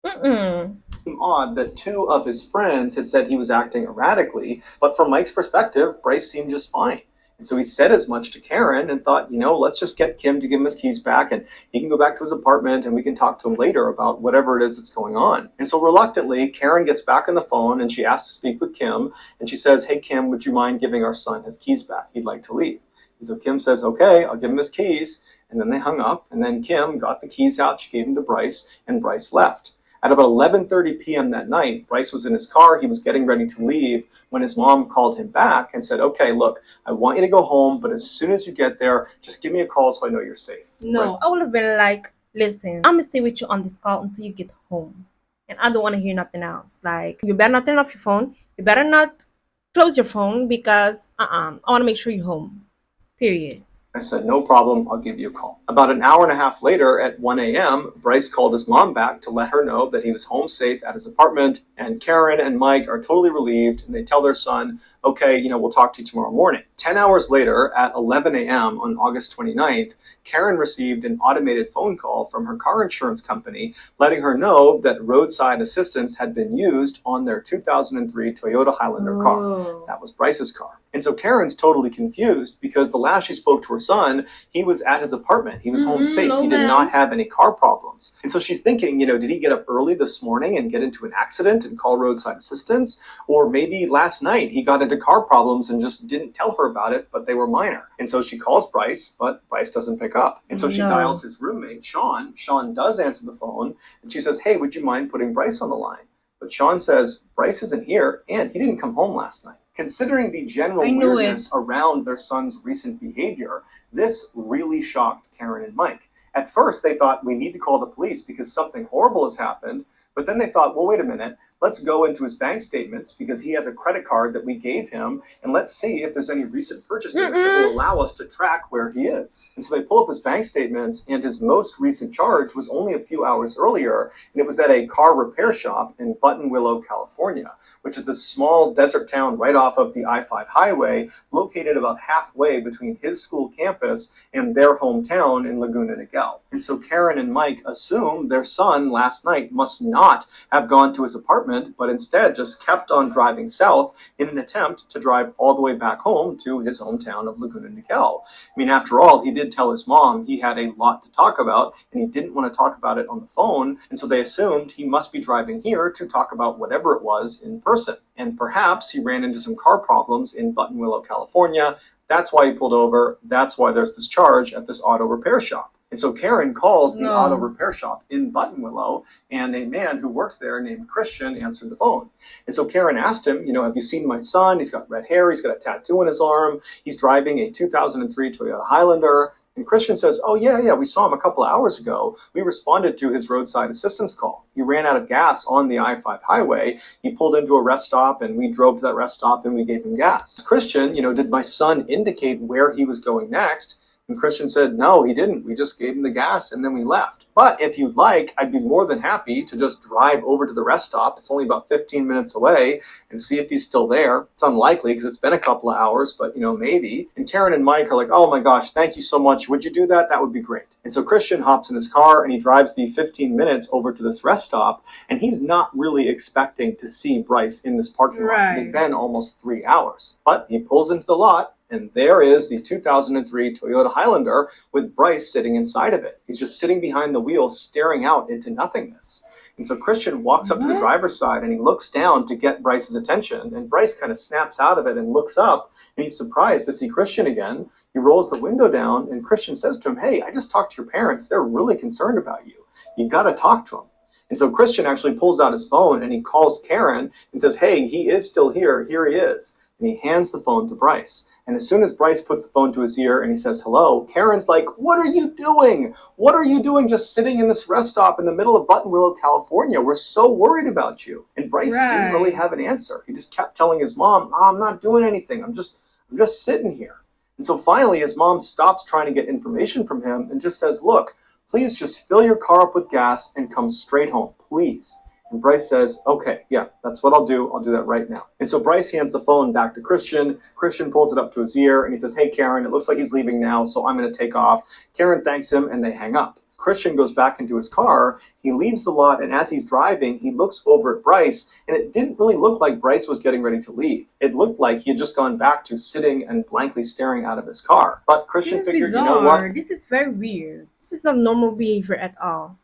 Mm-mm. odd that two of his friends had said he was acting erratically, but from Mike's perspective, Bryce seemed just fine. And so he said as much to Karen and thought, let's just get Kim to give him his keys back and he can go back to his apartment and we can talk to him later about whatever it is that's going on. And so reluctantly, Karen gets back on the phone and she asks to speak with Kim. And she says, hey, Kim, would you mind giving our son his keys back? He'd like to leave. And so Kim says, okay, I'll give him his keys. And then they hung up. And then Kim got the keys out. She gave them to Bryce and Bryce left. At about 11:30 p.m. that night, Bryce was in his car. He was getting ready to leave when his mom called him back and said, okay, look, I want you to go home, but as soon as you get there, just give me a call so I know you're safe. No, Bryce, I would have been like, listen, I'm gonna stay with you on this call until you get home. And I don't want to hear nothing else. Like, you better not turn off your phone. You better not close your phone because I want to make sure you're home. Period. I said, no problem, I'll give you a call. About an hour and a half later at 1 a.m., Bryce called his mom back to let her know that he was home safe at his apartment, and Karen and Mike are totally relieved, and they tell their son, okay, we'll talk to you tomorrow morning. 10 hours later, at 11 a.m. on August 29th, Karen received an automated phone call from her car insurance company letting her know that roadside assistance had been used on their 2003 Toyota Highlander car. That was Bryce's car. And so Karen's totally confused because the last she spoke to her son, he was at his apartment. He was home safe. He did not have any car problems. And so she's thinking, did he get up early this morning and get into an accident and call roadside assistance? Or maybe last night he got into car problems and just didn't tell her about it, but they were minor. And so she calls Bryce, but Bryce doesn't pick up. And so she dials his roommate, Sean. Sean does answer the phone, and she says, hey, would you mind putting Bryce on the line? But Sean says, Bryce isn't here, and he didn't come home last night. Considering the general weirdness around their son's recent behavior, this really shocked Karen and Mike. At first, they thought, we need to call the police because something horrible has happened. But then they thought, well, wait a minute, let's go into his bank statements because he has a credit card that we gave him, and let's see if there's any recent purchases that will allow us to track where he is. And so they pull up his bank statements, and his most recent charge was only a few hours earlier, and it was at a car repair shop in Buttonwillow, California, which is the small desert town right off of the I-5 highway, located about halfway between his school campus and their hometown in Laguna Niguel. And so Karen and Mike assume their son last night must not have gone to his apartment, but instead just kept on driving south in an attempt to drive all the way back home to his hometown of Laguna Niguel. I mean, after all, he did tell his mom he had a lot to talk about, and he didn't want to talk about it on the phone, and so they assumed he must be driving here to talk about whatever it was in person. And perhaps he ran into some car problems in Buttonwillow, California. That's why he pulled over. That's why there's this charge at this auto repair shop. And so Karen calls the auto repair shop in Buttonwillow, and a man who works there named Christian answered the phone. And so Karen asked him, have you seen my son? He's got red hair. He's got a tattoo on his arm. He's driving a 2003 Toyota Highlander. And Christian says, oh, yeah, we saw him a couple of hours ago. We responded to his roadside assistance call. He ran out of gas on the I-5 highway. He pulled into a rest stop, and we drove to that rest stop, and we gave him gas. Christian, did my son indicate where he was going next? And Christian said, no, he didn't. We just gave him the gas and then we left. But if you'd like, I'd be more than happy to just drive over to the rest stop. It's only about 15 minutes away and see if he's still there. It's unlikely because it's been a couple of hours, but maybe. And Karen and Mike are like, oh my gosh, thank you so much. Would you do that? That would be great. And so Christian hops in his car and he drives the 15 minutes over to this rest stop. And he's not really expecting to see Bryce in this parking lot. It had been almost 3 hours. But he pulls into the lot. And there is the 2003 Toyota Highlander with Bryce sitting inside of it. He's just sitting behind the wheel, staring out into nothingness. And so Christian walks up to the driver's side and he looks down to get Bryce's attention. And Bryce kind of snaps out of it and looks up, and he's surprised to see Christian again. He rolls the window down, and Christian says to him, hey, I just talked to your parents. They're really concerned about you. You got to talk to them. And so Christian actually pulls out his phone and he calls Karen and says, hey, he is still here. Here he is. And he hands the phone to Bryce. And as soon as Bryce puts the phone to his ear and he says hello, Karen's like, what are you doing? What are you doing just sitting in this rest stop in the middle of Buttonwillow, California? We're so worried about you. And Bryce didn't really have an answer. He just kept telling his mom, oh, I'm not doing anything. I'm just I'm just sitting here. And so finally, his mom stops trying to get information from him and just says, look, please just fill your car up with gas and come straight home, please. And Bryce says, okay, yeah, that's what I'll do. I'll do that right now. And so Bryce hands the phone back to Christian. Christian pulls it up to his ear and he says, hey, Karen, it looks like he's leaving now, so I'm going to take off. Karen thanks him and they hang up. Christian goes back into his car. He leaves the lot, and as he's driving, he looks over at Bryce, and it didn't really look like Bryce was getting ready to leave. It looked like he had just gone back to sitting and blankly staring out of his car. But Christian This is figured, you know what? bizarre. This is very weird. This is not normal behavior at all.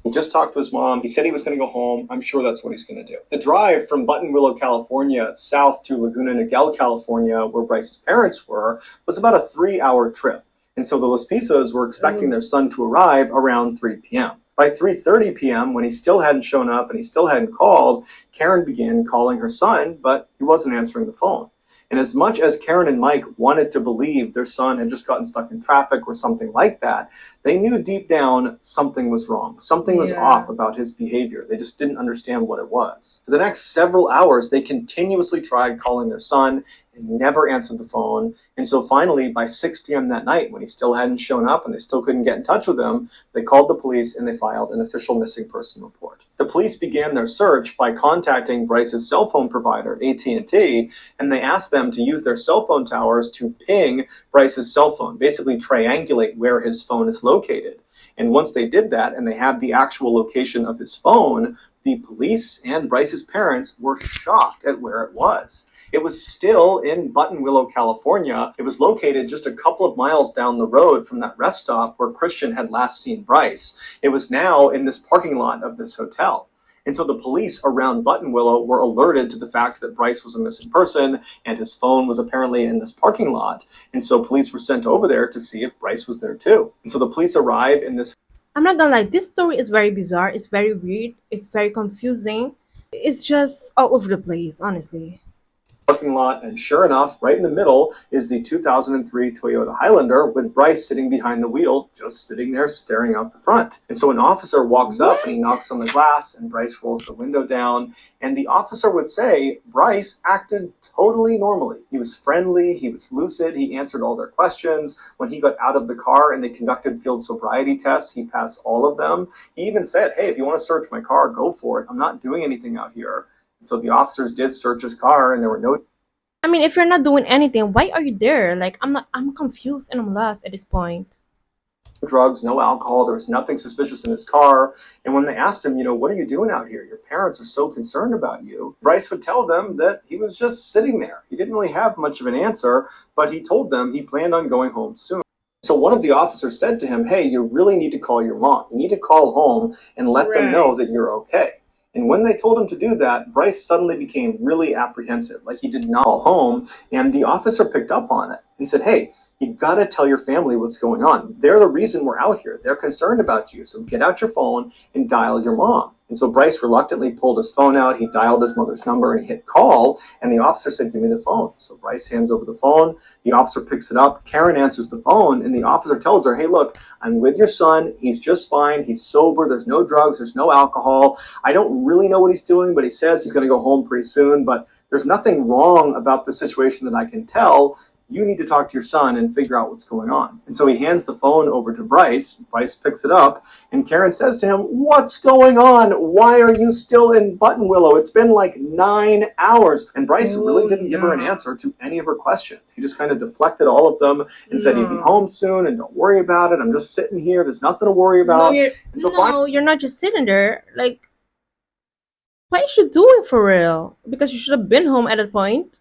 He just talked to his mom. He said he was going to go home. I'm sure that's what he's going to do. The drive from Buttonwillow, California, south to Laguna Niguel, California, where Bryce's parents were, was about a 3-hour trip. And so the Los Pisos were expecting their son to arrive around 3 p.m. By 3:30 p.m., when he still hadn't shown up and he still hadn't called, Karen began calling her son, but he wasn't answering the phone. And as much as Karen and Mike wanted to believe their son had just gotten stuck in traffic or something like that, they knew deep down something was wrong. Something was off about his behavior. They just didn't understand what it was. For the next several hours, they continuously tried calling their son and never answered the phone. And so finally, by 6 p.m. that night, when he still hadn't shown up and they still couldn't get in touch with him, they called the police and they filed an official missing person report. The police began their search by contacting Bryce's cell phone provider, AT&T, and they asked them to use their cell phone towers to ping Bryce's cell phone, basically triangulate where his phone is located. And once they did that and they had the actual location of his phone, the police and Bryce's parents were shocked at where it was. It was still in Buttonwillow, California. It was located just a couple of miles down the road from that rest stop where Christian had last seen Bryce. It was now in this parking lot of this hotel. And so the police around Buttonwillow were alerted to the fact that Bryce was a missing person and his phone was apparently in this parking lot. And so police were sent over there to see if Bryce was there too. And so the police arrive in this. I'm not gonna lie, this story is very bizarre. It's very weird. It's very confusing. It's just all over the place, honestly. Parking lot, and sure enough, right in the middle is the 2003 Toyota Highlander with Bryce sitting behind the wheel, just sitting there staring out the front. And so an officer walks up and he knocks on the glass and Bryce rolls the window down, and the officer would say Bryce acted totally normally. He was friendly, he was lucid, he answered all their questions. When he got out of the car and they conducted field sobriety tests, he passed all of them. He even said, hey, if you want to search my car, go for it. I'm not doing anything out here. So the officers did search his car and there were no I mean, if you're not doing anything, why are you there? Like, I'm confused and I'm lost at this point. drugs, no alcohol. There was nothing suspicious in his car. And when they asked him, what are you doing out here? Your parents are so concerned about you. Bryce would tell them that he was just sitting there. He didn't really have much of an answer, but he told them he planned on going home soon. So one of the officers said to him, hey, you really need to call your mom. You need to call home and let them know that you're okay. And when they told him to do that, Bryce suddenly became really apprehensive, like he did not call home. And the officer picked up on it. He said, hey, you gotta tell your family what's going on. They're the reason we're out here. They're concerned about you. So get out your phone and dial your mom. And so Bryce reluctantly pulled his phone out. He dialed his mother's number and he hit call. And the officer said, give me the phone. So Bryce hands over the phone. The officer picks it up. Karen answers the phone. And the officer tells her, hey, look, I'm with your son. He's just fine. He's sober. There's no drugs. There's no alcohol. I don't really know what he's doing, but he says he's going to go home pretty soon. But there's nothing wrong about the situation that I can tell. You need to talk to your son and figure out what's going on. And so he hands the phone over to Bryce. Bryce picks it up, and Karen says to him, what's going on? Why are you still in Buttonwillow? It's been like 9 hours. And Bryce really didn't give her an answer to any of her questions. He just kind of deflected all of them and said he'd be home soon and don't worry about it. I'm just sitting here. There's nothing to worry about. You're not just sitting there. Like, what is you doing for real? Because you should have been home at that point.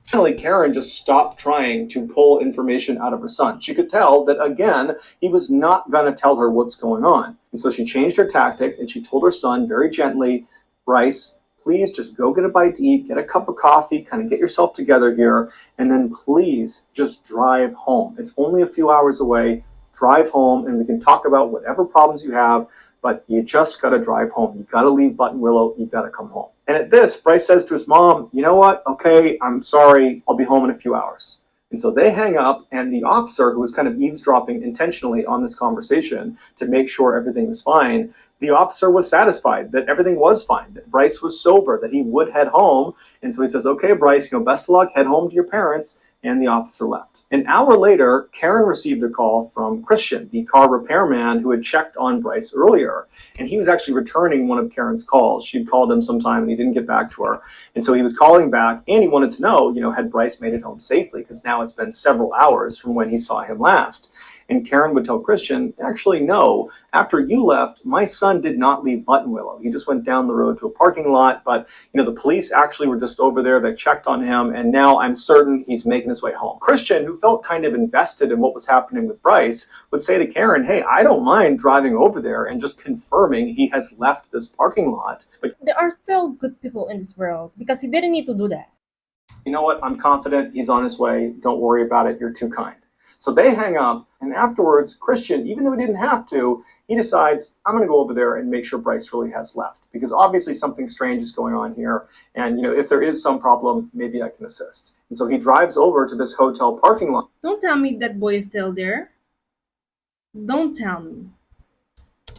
Finally, Karen just stopped trying to pull information out of her son. She could tell that, again, he was not going to tell her what's going on. And so she changed her tactic, and she told her son very gently, Bryce, please just go get a bite to eat, get a cup of coffee, kind of get yourself together here, and then please just drive home. It's only a few hours away. Drive home, and we can talk about whatever problems you have, but you just got to drive home. You got to leave Buttonwillow. You got to come home. And at this, Bryce says to his mom, you know what? Okay, I'm sorry. I'll be home in a few hours. And so they hang up, and the officer who was kind of eavesdropping intentionally on this conversation to make sure everything was fine, the officer was satisfied that everything was fine, that Bryce was sober, that he would head home. And so he says, okay, Bryce, best of luck, head home to your parents. And the officer left. An hour later, Karen received a call from Christian, the car repairman who had checked on Bryce earlier. And he was actually returning one of Karen's calls. She'd called him sometime and he didn't get back to her. And so he was calling back and he wanted to know, had Bryce made it home safely? Because now it's been several hours from when he saw him last. And Karen would tell Christian, actually, no. After you left, my son did not leave Buttonwillow. He just went down the road to a parking lot. But, the police actually were just over there. They checked on him. And now I'm certain he's making his way home. Christian, who felt kind of invested in what was happening with Bryce, would say to Karen, hey, I don't mind driving over there and just confirming he has left this parking lot. But There are still good people in this world because he didn't need to do that. you know what? I'm confident he's on his way. Don't worry about it. You're too kind. So they hang up, and afterwards, Christian, even though he didn't have to, he decides, I'm going to go over there and make sure Bryce really has left. Because obviously something strange is going on here, and if there is some problem, maybe I can assist. And so he drives over to this hotel parking lot. Don't tell me that boy is still there. Don't tell me.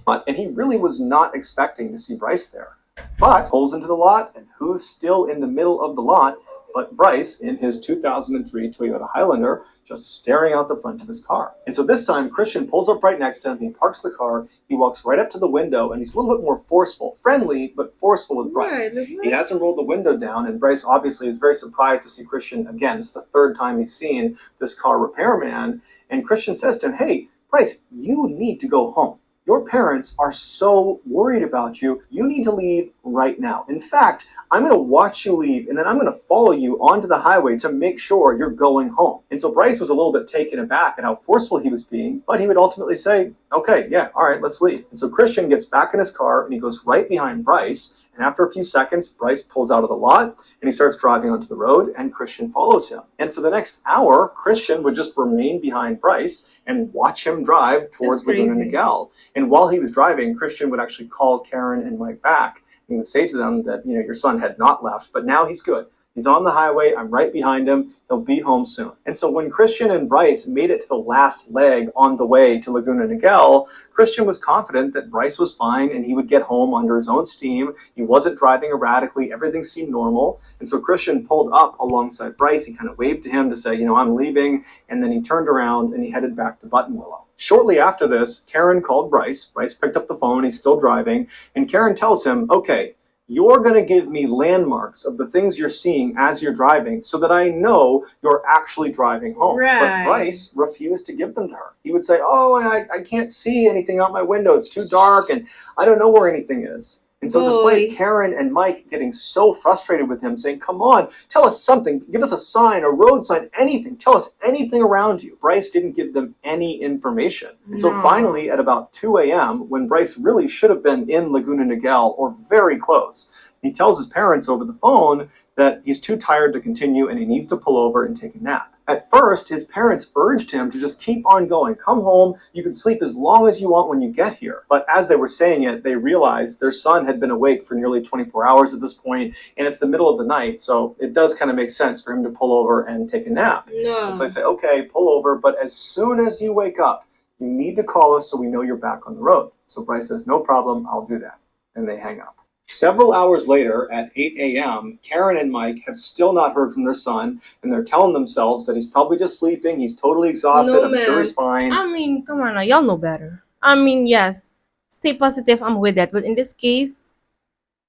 And he really was not expecting to see Bryce there. But pulls into the lot, and who's still in the middle of the lot but Bryce in his 2003 Toyota Highlander, just staring out the front of his car. And so this time, Christian pulls up right next to him, he parks the car, he walks right up to the window, and he's a little bit more forceful, friendly, but forceful with Bryce. Right. He hasn't rolled the window down, and Bryce obviously is very surprised to see Christian again. It's the third time he's seen this car repairman, and Christian says to him, hey, Bryce, you need to go home. Your parents are so worried about you. You need to leave right now. In fact, I'm going to watch you leave, and then I'm going to follow you onto the highway to make sure you're going home. And so Bryce was a little bit taken aback at how forceful he was being, but he would ultimately say, okay, yeah, all right, let's leave. And so Christian gets back in his car, and he goes right behind Bryce. And after a few seconds, Bryce pulls out of the lot and he starts driving onto the road, and Christian follows him. And for the next hour, Christian would just remain behind Bryce and watch him drive towards Laguna Niguel. And while he was driving, Christian would actually call Karen and Mike back. He would say to them that, your son had not left, but now he's good. He's on the highway. I'm right behind him. He'll be home soon. And so when Christian and Bryce made it to the last leg on the way to Laguna Niguel, Christian was confident that Bryce was fine and he would get home under his own steam. He wasn't driving erratically. Everything seemed normal. And so Christian pulled up alongside Bryce. He kind of waved to him to say, I'm leaving. And then he turned around and he headed back to Buttonwillow. Shortly after this, Karen called Bryce. Bryce picked up the phone. He's still driving. And Karen tells him, okay, you're going to give me landmarks of the things you're seeing as you're driving so that I know you're actually driving home. Right. But Bryce refused to give them to her. He would say, I can't see anything out my window. It's too dark and I don't know where anything is. And so despite Karen and Mike getting so frustrated with him, saying, come on, tell us something, give us a sign, a road sign, anything, tell us anything around you, Bryce didn't give them any information. And so finally, at about 2 a.m., when Bryce really should have been in Laguna Niguel or very close, he tells his parents over the phone that he's too tired to continue and he needs to pull over and take a nap. At first, his parents urged him to just keep on going. Come home. You can sleep as long as you want when you get here. But as they were saying it, they realized their son had been awake for nearly 24 hours at this point, and it's the middle of the night, so it does kind of make sense for him to pull over and take a nap. No. And so they say, okay, pull over, but as soon as you wake up, you need to call us so we know you're back on the road. So Bryce says, no problem, I'll do that. And they hang up. Several hours later, at 8 a.m., Karen and Mike have still not heard from their son, and they're telling themselves that he's probably just sleeping, he's totally exhausted, No, I'm sure he's fine. I mean, come on now, y'all know better. I mean, yes, stay positive, I'm with that. But in this case,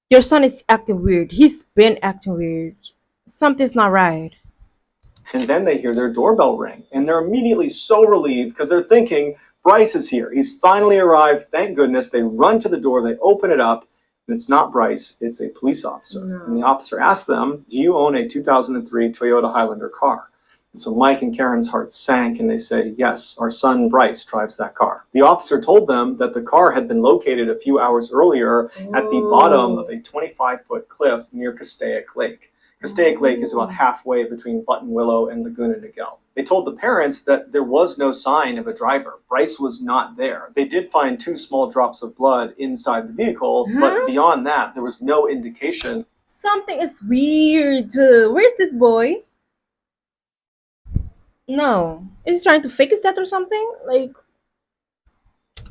your son is acting weird. He's been acting weird. Something's not right. And then they hear their doorbell ring, and they're immediately so relieved because they're thinking, Bryce is here. He's finally arrived. Thank goodness. They run to the door, they open it up, and it's not Bryce, it's a police officer. No. And the officer asks them, do you own a 2003 Toyota Highlander car? And so Mike and Karen's hearts sank and they say, yes, our son Bryce drives that car. The officer told them that the car had been located a few hours earlier at the bottom of a 25-foot cliff near Castaic Lake. Castaic Lake is about halfway between Buttonwillow and Laguna Niguel. They told the parents that there was no sign of a driver. Bryce was not there. They did find 2 small drops of blood inside the vehicle, but beyond that, there was no indication. Something is weird. Where's this boy? No. Is he trying to fix that or something? Like,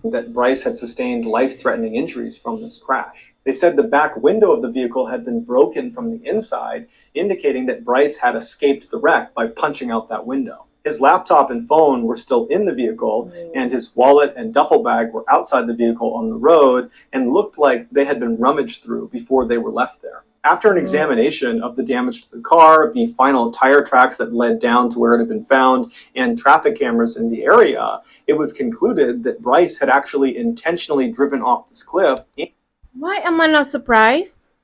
that Bryce had sustained life threatening injuries from this crash. They said the back window of the vehicle had been broken from the inside, indicating that Bryce had escaped the wreck by punching out that window. His laptop and phone were still in the vehicle, and his wallet and duffel bag were outside the vehicle on the road and looked like they had been rummaged through before they were left there. After an examination of the damage to the car, the final tire tracks that led down to where it had been found, and traffic cameras in the area, it was concluded that Bryce had actually intentionally driven off this cliff. why am I not surprised?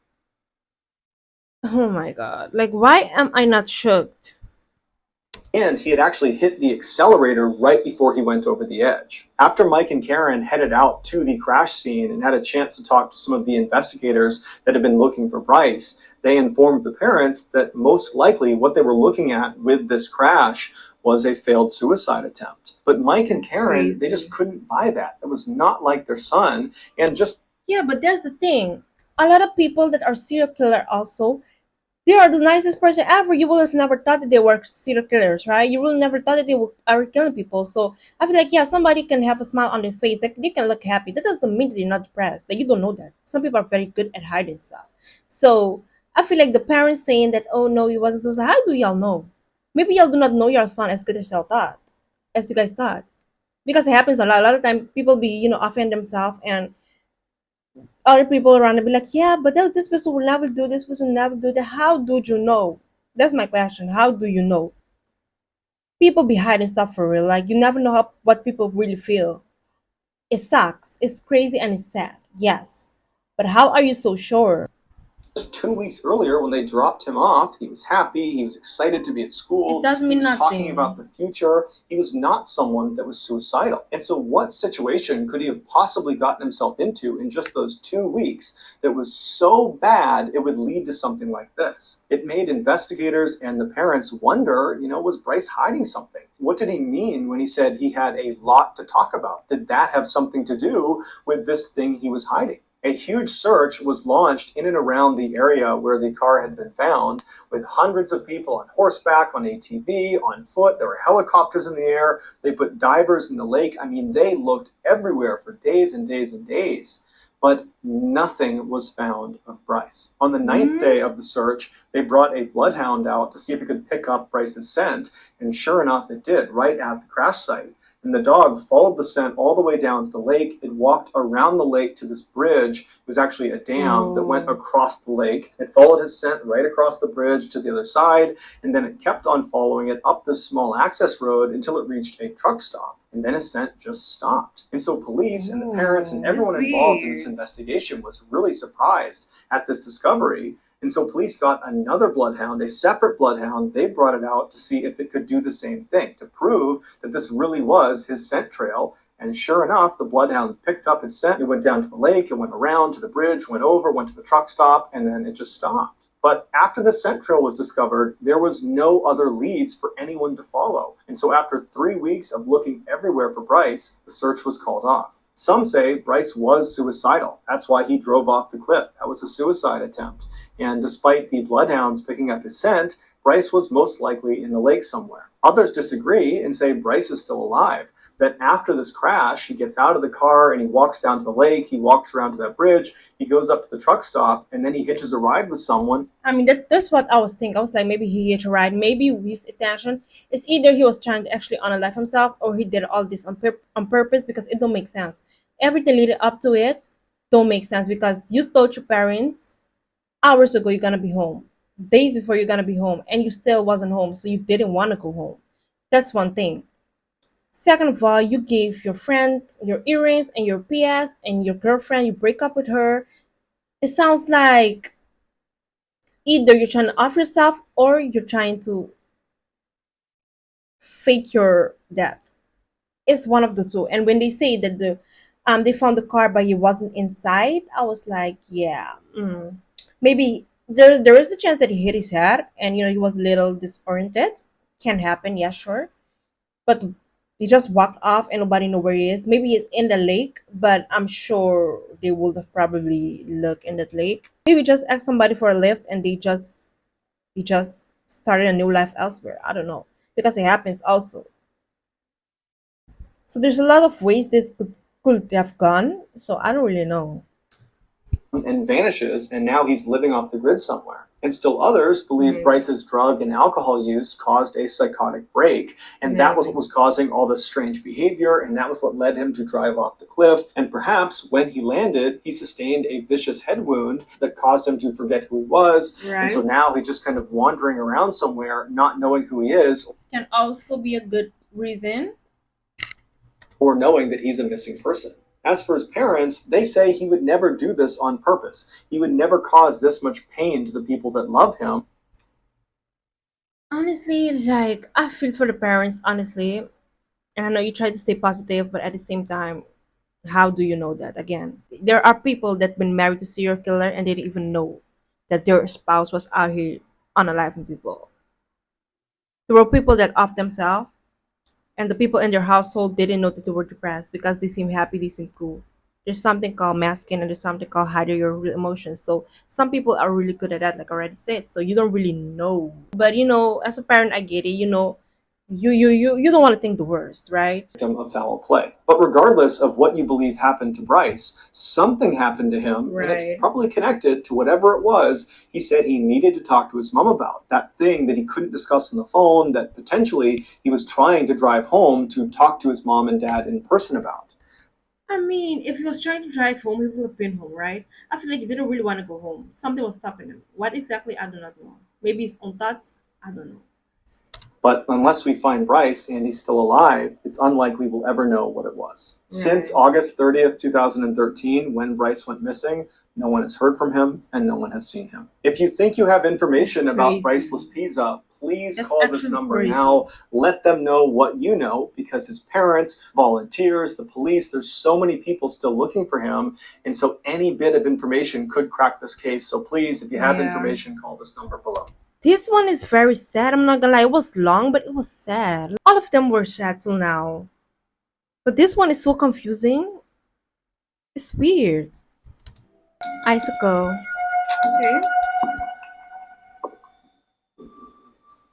Oh my god. Like, why am I not shocked? And he had actually hit the accelerator right before he went over the edge. After Mike and Karen headed out to the crash scene and had a chance to talk to some of the investigators that had been looking for Bryce, they informed the parents that most likely what they were looking at with this crash was a failed suicide attempt. But Mike and That's Karen, they just crazy. couldn't buy that. It was not like their son. And just Yeah, but that's the thing. A lot of people that are serial killer also, they are the nicest person ever. You would have never thought that they were serial killers, right? You will never thought that they are killing people. So I feel like, yeah, somebody can have a smile on their face. Like, they can look happy. That doesn't mean that they're not depressed. Like, you don't know that. Some people are very good at hiding stuff. So I feel like the parents saying that, oh no, he wasn't suicide. How do y'all know? Maybe y'all do not know your son as good as y'all thought, as you guys thought. Because it happens a lot. A lot of time people be, offend themselves, and other people around and be like, yeah, but this person will never do this, person will never do that. How do you know? That's my question. How do you know? People be hiding stuff for real. Like, you never know what people really feel. It sucks. It's crazy and it's sad. Yes. But how are you so sure? just 2 weeks earlier, when they dropped him off, he was happy. He was excited to be at It school. doesn't He mean was talking about nothing. the future. He was not someone that was suicidal. And so, what situation could he have possibly gotten himself into in just those 2 weeks that was so bad it would lead to something like this? It made investigators and the parents wonder, was Bryce hiding something? What did he mean when he said he had a lot to talk about? Did that have something to do with this thing he was hiding? A huge search was launched in and around the area where the car had been found, with hundreds of people on horseback, on ATV, on foot. There were helicopters in the air. They put divers in the lake. I mean, they looked everywhere for days and days and days. But nothing was found of Bryce. On the ninth day Mm. of the search, they brought a bloodhound out to see if it could pick up Bryce's scent, and sure enough, it did, right at the crash site. And the dog followed the scent all the way down to the lake. It walked around the lake to this bridge. It was actually a dam that went Oh. across the lake. It followed his scent right across the bridge to the other side, and then it kept on following it up this small access road until it reached a truck stop. And then his scent just stopped. And so police and the parents and Oh, that's everyone involved in this weird. investigation was really surprised at this discovery. And so police got another bloodhound, a separate bloodhound. They brought it out to see if it could do the same thing, to prove that this really was his scent trail. And sure enough, the bloodhound picked up his scent. It went down to the lake, it went around to the bridge, went over, went to the truck stop, and then it just stopped. But after the scent trail was discovered, there was no other leads for anyone to follow. And so after 3 weeks of looking everywhere for Bryce, the search was called off. Some say Bryce was suicidal. That's why he drove off the cliff. That was a suicide attempt. And despite the bloodhounds picking up his scent, Bryce was most likely in the lake somewhere. Others disagree and say Bryce is still alive. That after this crash, he gets out of the car and he walks down to the lake, he walks around to that bridge, he goes up to the truck stop, and then he hitches a ride with someone. I mean, that's what I was thinking. I was like, maybe he hit a ride. Maybe his intention is either he was trying to actually unalive himself, or he did all this on purpose, because it don't make sense. Everything leading up to it don't make sense, because you told your parents hours ago you're gonna be home, days before you're gonna be home, and you still wasn't home, so you didn't want to go home. That's one thing. Second of all, you gave your friend your earrings and your PS, and your girlfriend, you break up with her. It sounds like either you're trying to off yourself, or you're trying to fake your death. It's one of the two. And when they say that they found the car but he wasn't inside, I was like, yeah, maybe there is a chance that he hit his head, and he was a little disoriented. Can happen, yeah, sure. But he just walked off and nobody know where he is. Maybe he's in the lake, but I'm sure they would have probably looked in that lake. Maybe just ask somebody for a lift, and they just he just started a new life elsewhere. I don't know. because it happens also. So there's a lot of ways this could have gone. So I don't really know. and vanishes, and now he's living off the grid somewhere. And still others believe Maybe. Bryce's drug and alcohol use caused a psychotic break, and that was what Maybe. was causing all this strange behavior, and that was what led him to drive off the cliff. And perhaps when he landed, he sustained a vicious head wound that caused him to forget who he was, and so Right. now he's just kind of wandering around somewhere, not knowing who he is, Can also be a good reason. or knowing that he's a missing person. As for his parents, they say he would never do this on purpose. He would never cause this much pain to the people that love him. Honestly, like I feel for the parents, honestly. And I know you try to stay positive, but at the same time, how do you know that? Again, there are people that been married to serial killer and they didn't even know that their spouse was out here unaliving people. There were people that off themselves, and the people in their household didn't know that they were depressed because they seem happy, they seem cool. There's something called masking and there's something called hiding your real emotions. So some people are really good at that, like I already said. So you don't really know. But as a parent, I get it. You don't want to think the worst, right? Victim of foul play. But regardless of what you believe happened to Bryce, something happened to him, and it's Right. probably connected to whatever it was he said he needed to talk to his mom about. That thing that he couldn't discuss on the phone that potentially he was trying to drive home to talk to his mom and dad in person about. I mean, if he was trying to drive home, he would have been home, right? I feel like he didn't really want to go home. Something was stopping him. What exactly? I do not know. Maybe his own thoughts? I don't know. But unless we find Bryce and he's still alive, it's unlikely we'll ever know what it was. Since Right. August 30th, 2013, when Bryce went missing, no one has heard from him and no one has seen him. If you think you have That's information about Bryce crazy. Laspiza, please That's call this actually number crazy. now. Let them know what you know, because his parents, volunteers, the police, there's so many people still looking for him. And so any bit of information could crack this case. So please, if you have Yeah. information, call this number below. This one is very sad. I'm not gonna lie. It was long, but it was sad. All of them were sad till now. But this one is so confusing. It's weird. Icicle. Okay.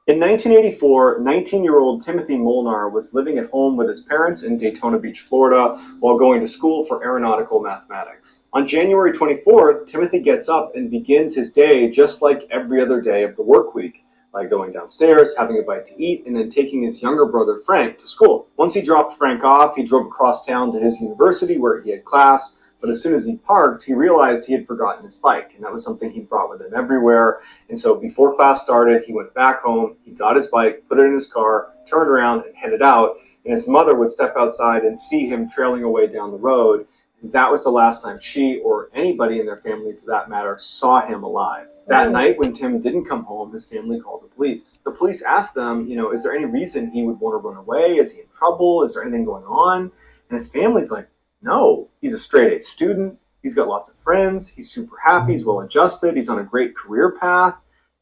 In 1984, 19-year-old Timothy Molnar was living at home with his parents in Daytona Beach, Florida, while going to school for aeronautical mathematics. On January 24th, Timothy gets up and begins his day just like every other day of the work week, by going downstairs, having a bite to eat, and then taking his younger brother Frank to school. Once he dropped Frank off, he drove across town to his university where he had class, but as soon as he parked, he realized he had forgotten his bike, and that was something he brought with him everywhere. And so before class started, he went back home, he got his bike, put it in his car, turned around, and headed out. And his mother would step outside and see him trailing away down the road. And that was the last time she, or anybody in their family for that matter, saw him alive. That Oh. night, when Tim didn't come home, his family called the police. The police asked them, is there any reason he would want to run away? Is he in trouble? Is there anything going on? And his family's like, no, he's a straight A student. He's got lots of friends. He's super happy. He's well adjusted. He's on a great career path.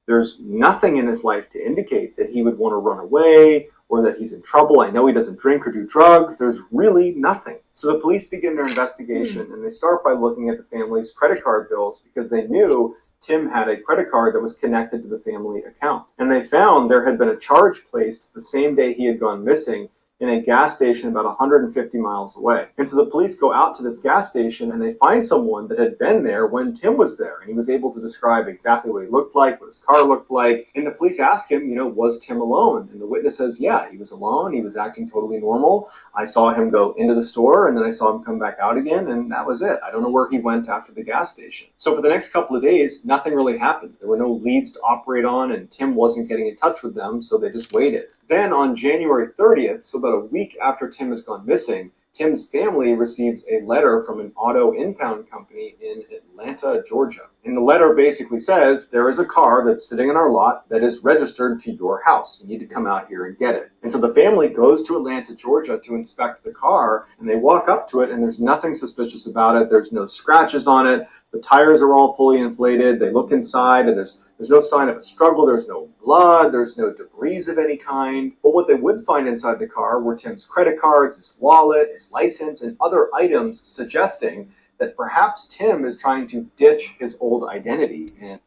There's nothing in his life to indicate that he would want to run away or that he's in trouble. I know he doesn't drink or do drugs. There's really nothing. So the police begin their investigation, and they start by looking at the family's credit card bills because they knew Tim had a credit card that was connected to the family account. And they found there had been a charge placed the same day he had gone missing in a gas station about 150 miles away. And so the police go out to this gas station and they find someone that had been there when Tim was there. And he was able to describe exactly what he looked like, what his car looked like. And the police ask him, was Tim alone? And the witness says, yeah, he was alone. He was acting totally normal. I saw him go into the store and then I saw him come back out again. And that was it. I don't know where he went after the gas station. So for the next couple of days, nothing really happened. There were no leads to operate on and Tim wasn't getting in touch with them. So they just waited. Then on January 30th, so about a week after Tim has gone missing, Tim's family receives a letter from an auto impound company in Atlanta, Georgia. And the letter basically says, there is a car that's sitting in our lot that is registered to your house. You need to come out here and get it. And so the family goes to Atlanta, Georgia to inspect the car, and they walk up to it, and there's nothing suspicious about it. There's no scratches on it. The tires are all fully inflated. They look inside, and there's no sign of a struggle. There's no blood. There's no debris of any kind. But what they would find inside the car were Tim's credit cards, his wallet, his license, and other items suggesting that perhaps Tim is trying to ditch his old identity and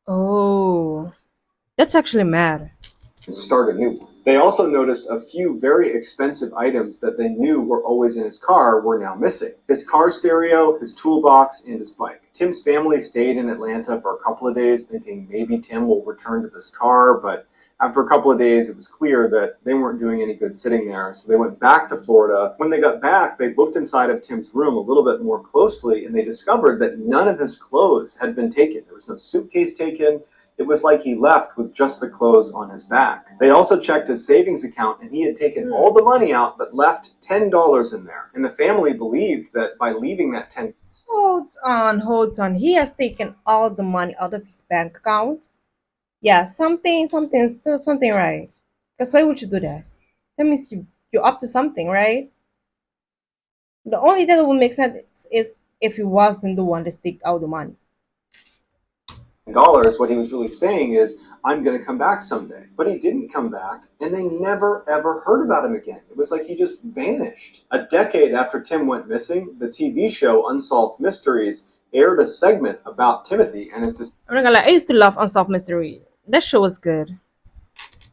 Oh. That's actually mad. start a new one. They also noticed a few very expensive items that they knew were always in his car were now missing: his car stereo, his toolbox, and his bike. Tim's family stayed in Atlanta for a couple of days, thinking maybe Tim will return to this car, but after a couple of days, it was clear that they weren't doing any good sitting there, so they went back to Florida. When they got back, they looked inside of Tim's room a little bit more closely, and they discovered that none of his clothes had been taken. There was no suitcase taken. It was like he left with just the clothes on his back. They also checked his savings account, and he had taken all the money out but left $10 in there. And the family believed that by leaving that Hold on. He has taken all the money out of his bank account. Yeah, still something right. Because why would you do that? That means you're up to something, right? The only thing that would make sense is if he wasn't the one that took out the money. dollars, what he was really saying is, I'm going to come back someday. But he didn't come back, and they never ever heard about him again. It was like he just vanished. A decade after Tim went missing, the TV show Unsolved Mysteries aired a segment about Timothy and his I'm not gonna lie, I used to love Unsolved Mystery. That show was good.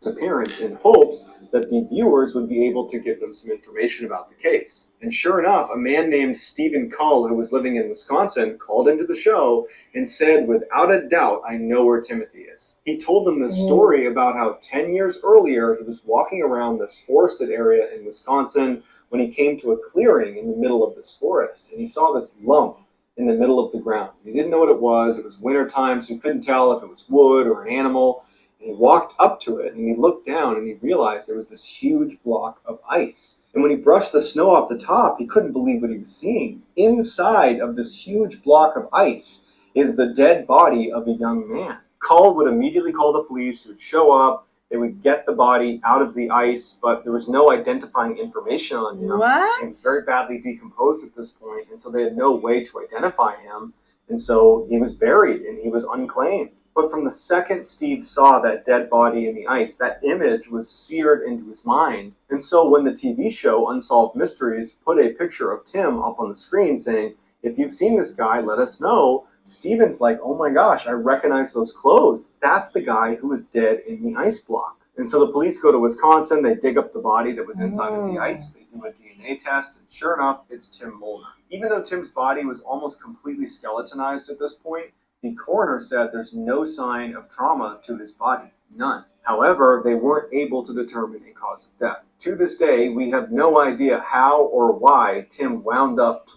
disappearance in hopes that the viewers would be able to give them some information about the case. And sure enough, a man named Stephen Cull, who was living in Wisconsin, called into the show and said, without a doubt, I know where Timothy is. He told them the story about how 10 years earlier he was walking around this forested area in Wisconsin when he came to a clearing in the middle of this forest, and he saw this lump in the middle of the ground. He didn't know what it was. It was wintertime, so he couldn't tell if it was wood or an animal. And he walked up to it and he looked down and he realized there was this huge block of ice. And when he brushed the snow off the top, he couldn't believe what he was seeing. Inside of this huge block of ice is the dead body of a young man. Call would immediately call the police, who would show up. They would get the body out of the ice, but there was no identifying information on him. What? He was very badly decomposed at this point, and so they had no way to identify him. And so he was buried and he was unclaimed. But from the second Steve saw that dead body in the ice, that image was seared into his mind. And so when the TV show Unsolved Mysteries put a picture of Tim up on the screen saying, if you've seen this guy, let us know, Steven's like, oh my gosh, I recognize those clothes. That's the guy who was dead in the ice block. And so the police go to Wisconsin, they dig up the body that was inside of the ice, they do a DNA test, and sure enough, it's Tim Molnar. Even though Tim's body was almost completely skeletonized at this point, the coroner said there's no sign of trauma to his body. None. However, they weren't able to determine a cause of death. To this day, we have no idea how or why Tim wound up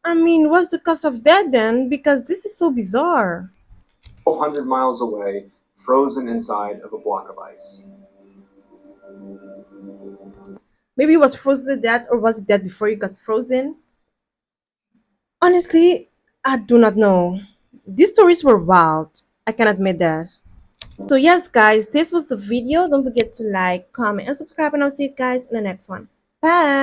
What's the cause of that then? Because this is so bizarre. 1,200 miles away, frozen inside of a block of ice. Maybe he was frozen to death, or was it dead before he got frozen? Honestly, I do not know. These stories were wild. I can admit that. So yes, guys, this was the video. Don't forget to like, comment, and subscribe, and I'll see you guys in the next one. Bye.